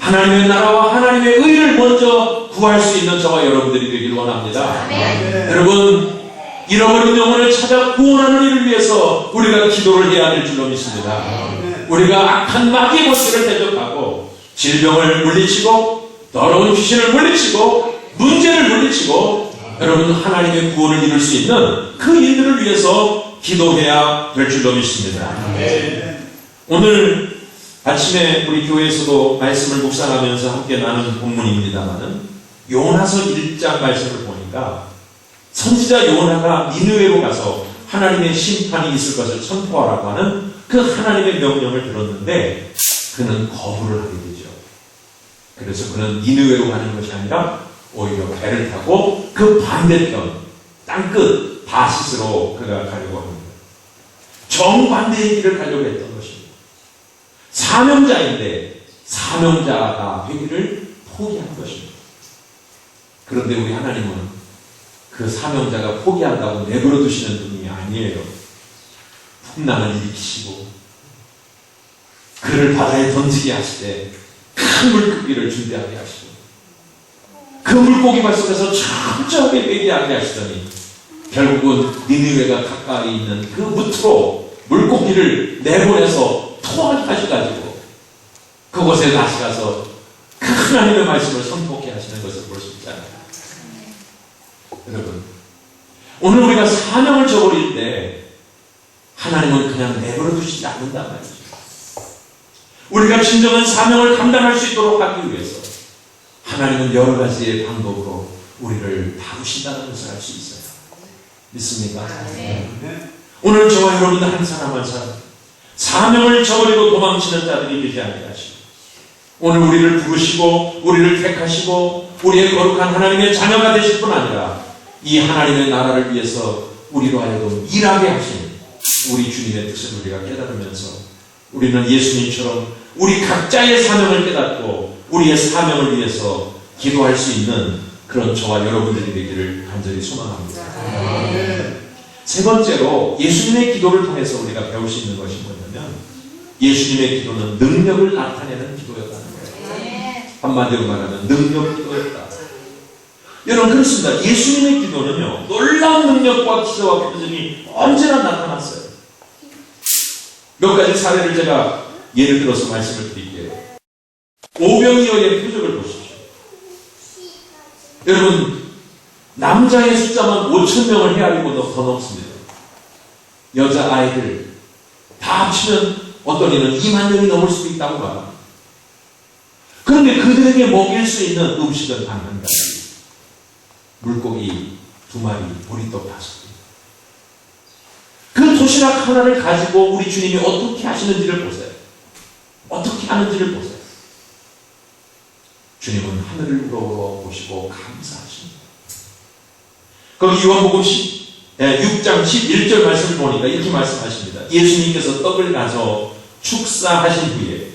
하나님의 나라와 하나님의 의를 먼저 구할 수 있는 저와 여러분들이 되길 원합니다. 여러분, 잃어버린 영혼을 찾아 구원하는 일을 위해서 우리가 기도를 해야 될 줄로 믿습니다. 우리가 악한 마귀의 권세를 대적하고 질병을 물리치고 더러운 귀신을 물리치고 문제를 물리치고 여러분 하나님의 구원을 이룰 수 있는 그 일들을 위해서 기도해야 될 줄로 믿습니다. 오늘 아침에 우리 교회에서도 말씀을 묵상하면서 함께 나눈 본문입니다만은 요나서 1장 말씀을 보니까 선지자 요나가 니느웨로 가서 하나님의 심판이 있을 것을 선포하라고 하는 그 하나님의 명령을 들었는데 그는 거부를 하게 되죠. 그래서 그는 니느웨로 가는 것이 아니라 오히려 배를 타고 그 반대편 땅끝 다시스로 그가 가려고 합니다. 정반대의 길을 가려고 했던 것입니다. 사명자인데 사명자가 되기를 포기한 것입니다. 그런데 우리 하나님은 그 사명자가 포기한다고 내버려 두시는 분이 아니에요. 풍랑을 일으키시고 그를 바다에 던지게 하실 때 큰 물고기를 준비하게 하시고 그 물고기발 속에서 철저하게 매기하게 하시더니 결국은 니느웨가 가까이 있는 그 무트로 물고기를 내보내서 토하셔가지고 그곳에 다시 가서 그 하나님의 말씀을 선포하게 하시는 것을 볼 수 있잖아요. 여러분, 오늘 우리가 사명을 저버릴 때 하나님은 그냥 내버려 두시지 않는단 말이죠. 우리가 진정한 사명을 감당할 수 있도록 하기 위해서 하나님은 여러 가지의 방법으로 우리를 다루신다는 것을 알 수 있어요. 믿습니까? 오늘 저와 여러분들 한 사람 한 사람 사명을 저버리고 도망치는 자들이 되지 않게 하시고 오늘 우리를 부르시고 우리를 택하시고 우리의 거룩한 하나님의 자녀가 되실 뿐 아니라 이 하나님의 나라를 위해서 우리로 하여금 일하게 하신 우리 주님의 뜻을 우리가 깨달으면서 우리는 예수님처럼 우리 각자의 사명을 깨닫고 우리의 사명을 위해서 기도할 수 있는 그런 저와 여러분들이 되기를 간절히 소망합니다. 세 번째로 예수님의 기도를 통해서 우리가 배울 수 있는 것이 뭐냐면 예수님의 기도는 능력을 나타내는 기도였다는 거예요. 한마디로 말하면 능력 기도였다. 여러분 그렇습니다. 예수님의 기도는요 놀라운 능력과 기도와 표적이 언제나 나타났어요. 몇 가지 사례를 제가 예를 들어서 말씀을 드릴게요. 오병이어의 표적을 보십시오. 여러분 남자의 숫자만 5,000명을 헤아리고 더 넘습니다. 여자아이들 다 합치면 어떤 이는 2만 명이 넘을 수도 있다고 봐. 그런데 그들에게 먹일 수 있는 음식은 단 한 가지. 물고기 2마리, 보리떡 5개. 그 도시락 하나를 가지고 우리 주님이 어떻게 하시는지를 보세요. 어떻게 하는지를 보세요. 주님은 하늘을 우러보시고 감사하십니다. 거기 요한복음 6장 11절 말씀을 보니까 이렇게 말씀하십니다. 예수님께서 떡을 가져 축사하신 후에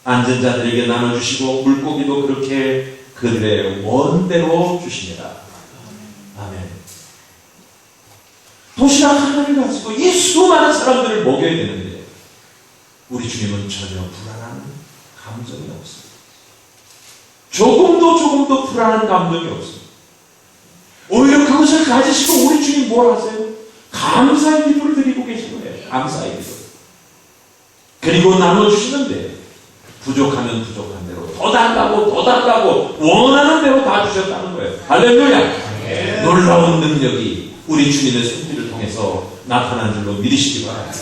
앉은 자들에게 나눠주시고 물고기도 그렇게 그들의 원대로 주시니라. 아멘. 도시락 하나를 가지고 이 수많은 사람들을 먹여야 되는데 우리 주님은 전혀 불안한 감정이 없습니다. 조금도 불안한 감정이 없습니다. 오히려 그것을 가지시고 우리 주님 뭘 하세요? 감사의 기도를 드리고 계신 거예요. 감사의 기도. 그리고 나눠주시는데 부족하면 부족한 대로 더 달라고 원하는 대로 다 주셨다는 거예요. 할렐루야. 놀라운 능력이 우리 주님의 손길을 통해서 나타난 줄로 믿으시기 바랍니다.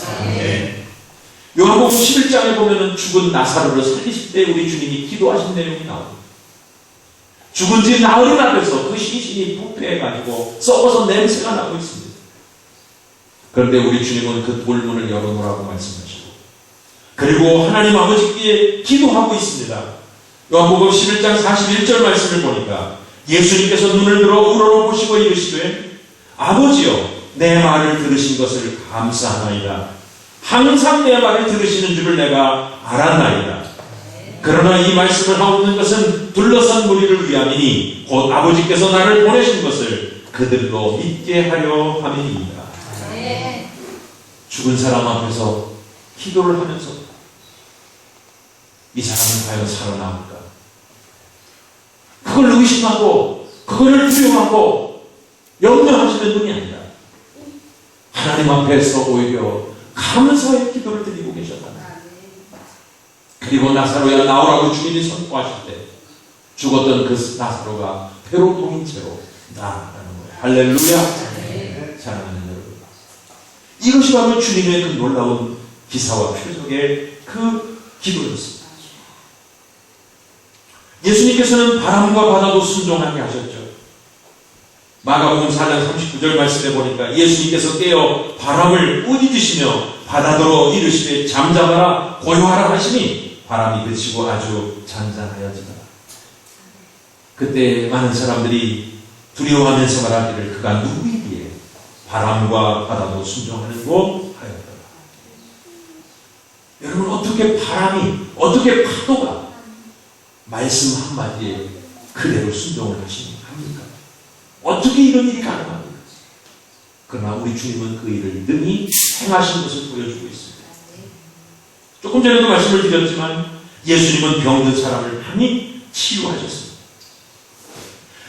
요한복음 11장에 보면은 죽은 나사로를 살리실 때 우리 주님이 기도하신 내용이 나옵니다. 죽은 지 나흘 앞에서 그 시신이 부패해가지고 썩어서 냄새가 나고 있습니다. 그런데 우리 주님은 그 돌문을 열어놓으라고 말씀하시고 그리고 하나님 아버지께 기도하고 있습니다. 요한복음 11장 41절 말씀을 보니까 예수님께서 눈을 들어 우러러보시고 이르시되 아버지여 내 말을 들으신 것을 감사하나이다. 항상 내 말을 들으시는 줄을 내가 알았나이다. 그러나 이 말씀을 하고 있는 것은 둘러싼 무리를 위함이니 곧 아버지께서 나를 보내신 것을 그들로 믿게 하려 함이니이다. 죽은 사람 앞에서 기도를 하면서 이 사람은 과연 살아남을까? 그걸 의심하고 그거를 두려워하고 염려하시는 분이 아니라 하나님 앞에서 오히려 감사의 기도를 드리고 계셨다. 그리고 나사로야 나오라고 주님이 선포하실 때 죽었던 그 나사로가 배로 동인 채로 나아가는 거예요. 할렐루야. 사랑하는 여러분, 이것이 바로 주님의 그 놀라운 기사와 표적의 그 기도였습니다. 예수님께서는 바람과 바다도 순종하게 하셨죠. 마가복음 4장 39절 말씀에 보니까 예수님께서 깨어 바람을 꾸짖으시며 바다더러 이르시되 잠잠하라 고요하라 하시니 바람이 그치고 아주 잔잔하여지더라. 그때 많은 사람들이 두려워하면서 말하기를 그가 누구이기에 바람과 바다도 순종하는고 하였더라. 여러분, 어떻게 바람이, 어떻게 파도가 말씀 한마디에 그대로 순종을 합니까? 어떻게 이런 일이 가능합니까? 그러나 우리 주님은 그 일을 능히 행하신 것을 보여주고 있습니다. 조금 전에도 말씀을 드렸지만 예수님은 병든 사람을 많이 치유하셨습니다.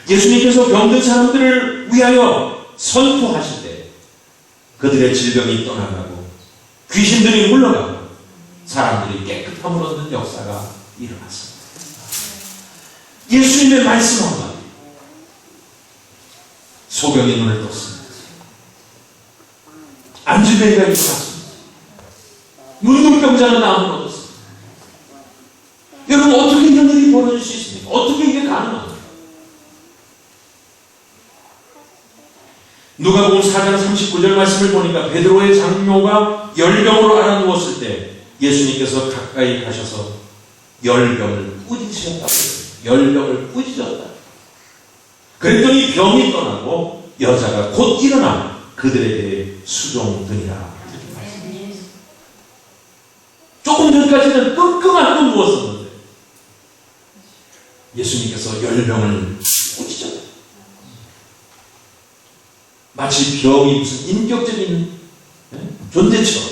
예수님께서 병든 사람들을 위하여 선포하실 때 그들의 질병이 떠나가고 귀신들이 물러가고 사람들이 깨끗함을 얻는 역사가 일어났습니다. 예수님의 말씀 한마디 소경이 눈을 떴습니다. 안주베리가 일어났습니다. 문둥병자는 나음을 얻었습니다. 여러분, 어떻게 이런 일이 벌어질 수 있습니까? 어떻게 이게 가능합니까? 누가복음 4장 39절 말씀을 보니까 베드로의 장묘가 열병으로 알아누웠을 때 예수님께서 가까이 가셔서 열병을 꾸짖으셨다고 했습니다. 열병을 꾸짖었다. 그랬더니 병이 떠나고 여자가 곧 일어나 그들에게 수종드니라. 조금 전까지는 끙끙 앓고 누웠었는데 예수님께서 열병을 꾸짖었다. 마치 병이 무슨 인격적인 존재처럼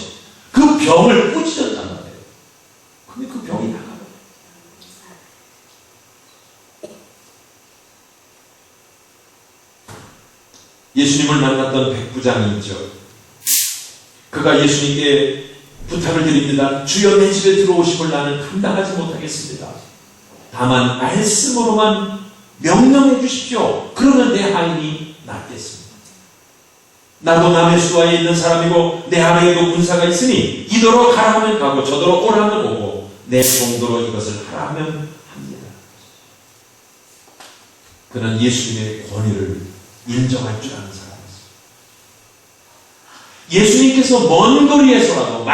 그 병을 꾸짖었단 말이에요. 근데 그 병이 나가요. 예수님을 만났던 백부장이 있죠. 그가 예수님께 부탁을 드립니다. 주여, 내 집에 들어오심을 나는 감당하지 못하겠습니다. 다만 말씀으로만 명령해 주십시오. 그러면 내 하인이 낫겠습니다. 나도 남의 수하에 있는 사람이고 내 아래에도 군사가 있으니 이더러 가라 하면 가고 저더러 오라 하면 오고 내 정도로 이것을 하라 하면 합니다. 그는 예수님의 권위를 인정할 줄 아는 사람이었습니다. 예수님께서 먼 거리에서라도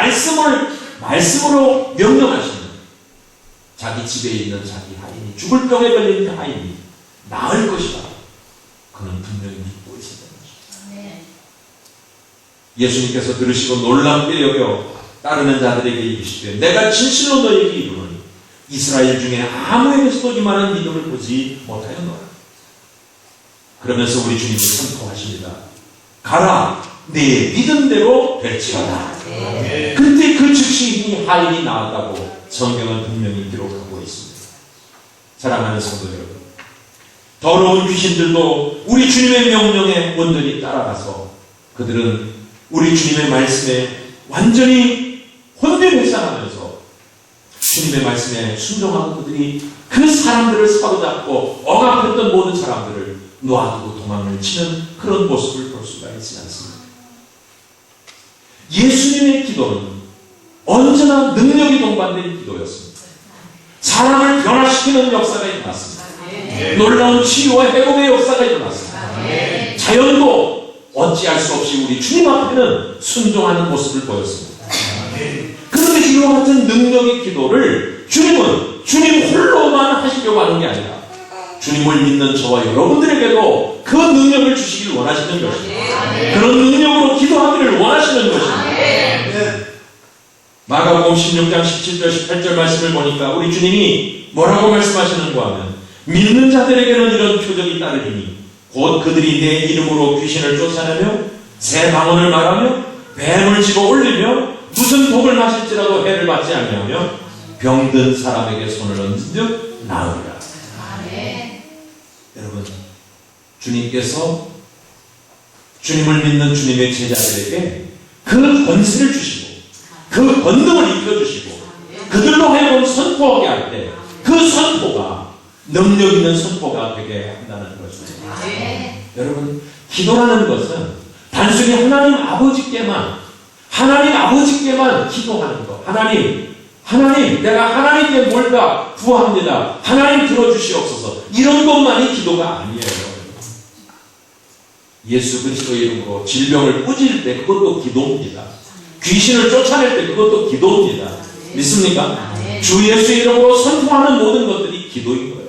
말씀으로 명령하시는 자기 집에 있는 자기 하인이, 죽을 병에 걸린 그 하인이 나을 것이다. 그는 분명히 믿고 있었던 것입니다. 예수님께서 들으시고 놀랍게 여겨 따르는 자들에게 이르시되 내가 진실로 너에게 이르노니 이스라엘 중에 아무에게서도 이만한 믿음을 보지 못하였노라. 그러면서 우리 주님이 선포하십니다. 가라, 네 믿음대로 될지어다. 그때 그 즉시 이 하인이 나왔다고 성경은 분명히 기록하고 있습니다. 사랑하는 성도 여러분, 더러운 귀신들도 우리 주님의 명령에 온전히 따라가서 그들은 우리 주님의 말씀에 완전히 혼대불상하면서 주님의 말씀에 순종하고 그들이 그 사람들을 사로잡고 억압했던 모든 사람들을 놓아두고 도망을 치는 그런 모습을 볼 수가 있지 않습니다. 예수님의 기도는 언제나 능력이 동반된 기도였습니다. 사람을 변화시키는 역사가 일어났습니다. 놀라운 치유와 회복의 역사가 일어났습니다. 자연도 어찌할 수 없이 우리 주님 앞에는 순종하는 모습을 보였습니다. 그런데 이와 같은 능력의 기도를 주님은 주님 홀로만 하시려고 하는 게 아니라 주님을 믿는 저와 여러분들에게도 그 능력을 주시길 원하시는 것입니다. 그런 능력으로 기도하기를 원하시는 것입니다. 마가복음 16장 17절 18절 말씀을 보니까 우리 주님이 뭐라고 말씀하시는가 하면 믿는 자들에게는 이런 표적이 따르리니 곧 그들이 내 이름으로 귀신을 쫓아내며 새 방언을 말하며 뱀을 집어 올리며 무슨 독을 마실지라도 해를 받지 아니하며 병든 사람에게 손을 얹은 즉 나으리라. 여러분, 주님께서 주님을 믿는 주님의 제자들에게 그 권세를 주시고 그 권능을 입혀주시고 그들로 하여금 선포하게 할 때 그 선포가 능력 있는 선포가 되게 한다는 것입니다. 여러분, 기도라는 것은 단순히 하나님 아버지께만 기도하는 것. 하나님, 내가 하나님께 뭘까 구합니다. 하나님 들어주시옵소서. 이런 것만이 기도가 아니에요. 예수 그리스도의 이름으로 질병을 꾸질 때 그것도 기도입니다. 귀신을 쫓아낼 때 그것도 기도입니다. 믿습니까? 주 예수 이름으로 선포하는 모든 것들이 기도인 거예요.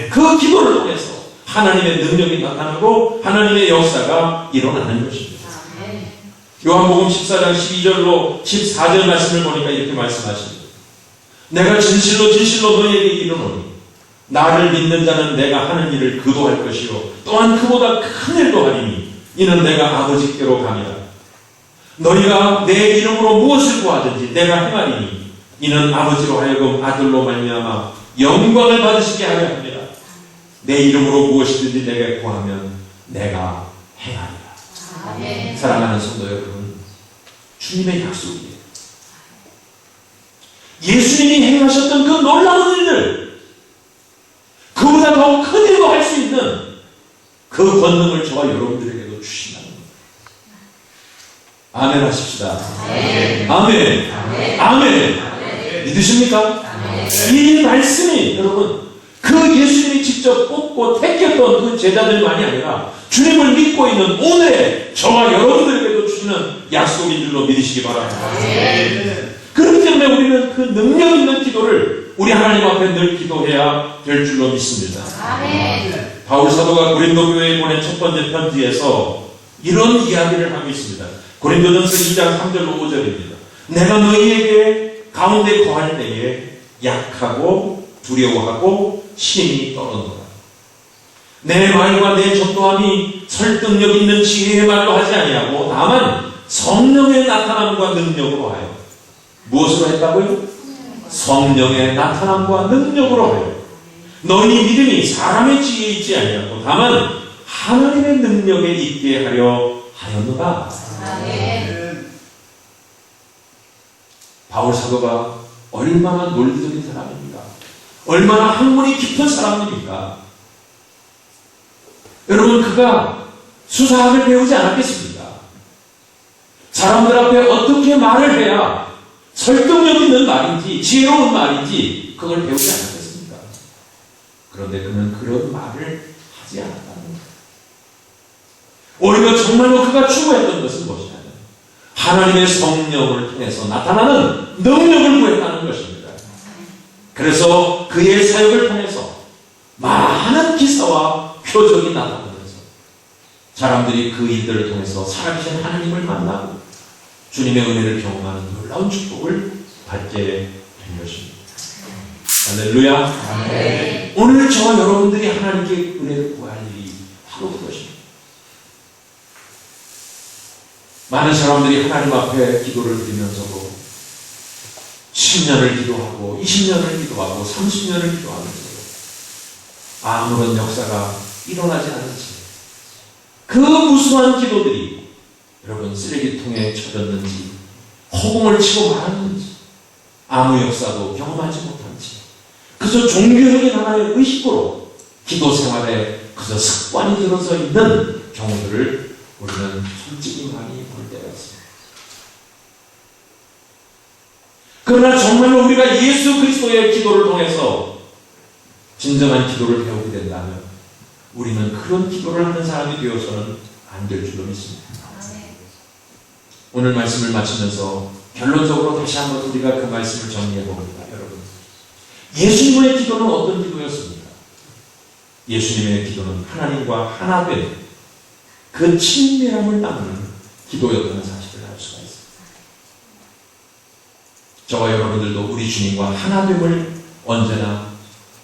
그 기도를 통해서 하나님의 능력이 나타나고 하나님의 역사가 일어나는 것입니다. 요한복음 14장 12절로 14절 말씀을 보니까 이렇게 말씀하십니다. 내가 진실로 너희에게 이르노니 나를 믿는 자는 내가 하는 일을 그도 할 것이요 또한 그보다 큰 일도 하리니 이는 내가 아버지께로 갑니다. 너희가 내 이름으로 무엇을 구하든지 내가 행하리니 이는 아버지로 하여금 아들로 말미암아 영광을 받으시게 하려 합니다. 내 이름으로 무엇이든지 내게 구하면 내가 행하리라. 사랑하는 성도 여러분, 주님의 약속이에요. 예수님이 행하셨던 그 놀라운 일들, 그보다 더 큰 일도 할 수 있는 그 권능을 저와 여러분들에게도 주신다는 겁니다. 아멘 하십시다. 아멘. 믿으십니까? 이 말씀이 여러분 그 예수님이 직접 뽑고 택했던 그 제자들만이 아니라 주님을 믿고 있는 오늘의 저와 여러분들에게도 주시는 약속인 줄로 믿으시기 바랍니다. 그렇기 때문에 우리는 그 능력 있는 기도를 우리 하나님 앞에 늘 기도해야 될 줄로 믿습니다. 바울 사도가 고린도 교회에 보낸 첫 번째 편지에서 이런 이야기를 하고 있습니다. 고린도전서 2장 3절로 5절입니다. 내가 너희에게 가운데 거할 때에 약하고 두려워하고 심히 떨어노라. 내 말과 내 전도함이 설득력 있는 지혜의 말로 하지 아니하고 다만 성령의 나타남과 능력으로 하여. 무엇으로 했다고요? 성령의 나타남과 능력으로 하여. 너희 믿음이 사람의 지혜에 있지 아니하고 다만 하나님의 능력에 있게 하려 하였노라. 바울 사도가 얼마나 논리적인 사람입니까? 얼마나 학문이 깊은 사람입니까? 여러분, 그가 수사학을 배우지 않았겠습니까? 사람들 앞에 어떻게 말을 해야 설득력 있는 말인지 지혜로운 말인지 그걸 배우지 않았겠습니까? 그런데 그는 그런 말을 하지 않았다는 거예요. 오히려 정말로 그가 추구했던 것은 무엇이냐면 하나님의 성령을 통해서 나타나는 능력을 구했다는 것입니다. 그래서 그의 사역을 통해서 많은 기사와 표적이 나타나면서 사람들이 그 일들을 통해서 살아계신 하나님을 만나고 주님의 은혜를 경험하는 놀라운 축복을 받게 된 것입니다. 할렐루야. 네. 오늘 저와 여러분들이 하나님께 은혜를 구할 일이 바로 그것입니다. 많은 사람들이 하나님 앞에 기도를 드리면서도 10년을 기도하고 20년을 기도하고 30년을 기도하면서도 아무런 역사가 일어나지 않았지. 그 무수한 기도들이 여러분 쓰레기통에 쳐졌는지 허공을 치고 말았는지 아무 역사도 경험하지 못한지 그저 종교적인 하나의 의식으로 기도 생활에 그저 습관이 들어서 있는 경우들을 우리는 솔직히 많이 볼 때가 있습니다. 그러나 정말로 우리가 예수 그리스도의 기도를 통해서 진정한 기도를 배우게 된다면 우리는 그런 기도를 하는 사람이 되어서는 안 될 줄로 믿습니다. 오늘 말씀을 마치면서 결론적으로 다시 한번 우리가 그 말씀을 정리해 봅니다. 여러분, 예수님의 기도는 어떤 기도였습니까? 예수님의 기도는 하나님과 하나 된 그 친밀함을 나누는 기도였다는 사실을 알 수가 있습니다. 저와 여러분들도 우리 주님과 하나됨을 언제나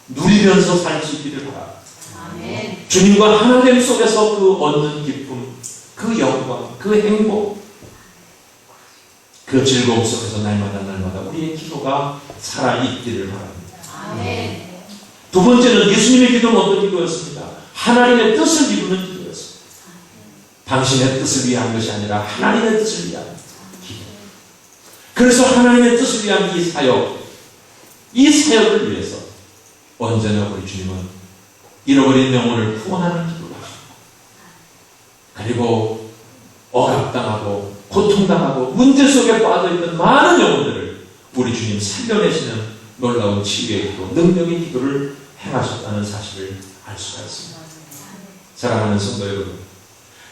누리면서 살 수 있기를 바랍니다. 아멘. 주님과 하나됨 속에서 그 얻는 기쁨, 그 영광, 그 행복, 그 즐거움 속에서 날마다 우리의 기도가 살아있기를 바랍니다. 아멘. 두 번째는 예수님의 기도는 어떤 기도였습니까? 하나님의 뜻을 이루는 기도였습니다. 당신의 뜻을 위한 것이 아니라 하나님의 뜻을 위한 기도. 그래서 하나님의 뜻을 위한 이 사역을 위해서 언제나 우리 주님은 잃어버린 영혼을 구원하는 기도를 하십니다. 그리고 억압당하고 고통당하고 문제 속에 빠져있던 많은 영혼들을 우리 주님 살려내시는 놀라운 치유의 기도, 능력의 기도를 행하셨다는 사실을 알 수가 있습니다. 사랑하는 성도 여러분,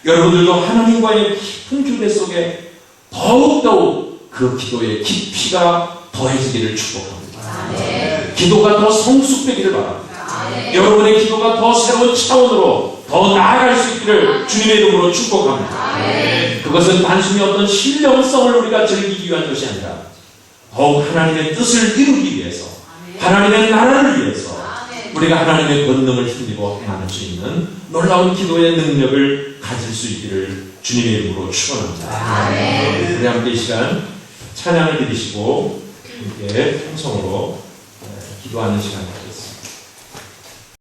여러분들도 하나님과의 깊은 교제 속에 더욱더욱 그 기도의 깊이가 더해지기를 축복합니다. 아멘. 기도가 더 성숙되기를 바랍니다. 아멘. 여러분의 기도가 더 새로운 차원으로 더 나아갈 수 있기를 주님의 이름으로 축복합니다. 아멘. 그것은 단순히 어떤 신령성을 우리가 즐기기 위한 것이 아니라 더욱 하나님의 뜻을 이루기 위해서, 하나님의 나라를 위해서 우리가 하나님의 권능을 힘입어 행할 수 있는 놀라운 기도의 능력을 가질 수 있기를 주님의 이름으로 축원합니다. 아멘. 우리 함께 이 시간 찬양을 드리시고 함께 통성으로 기도하는 시간을 갖겠습니다.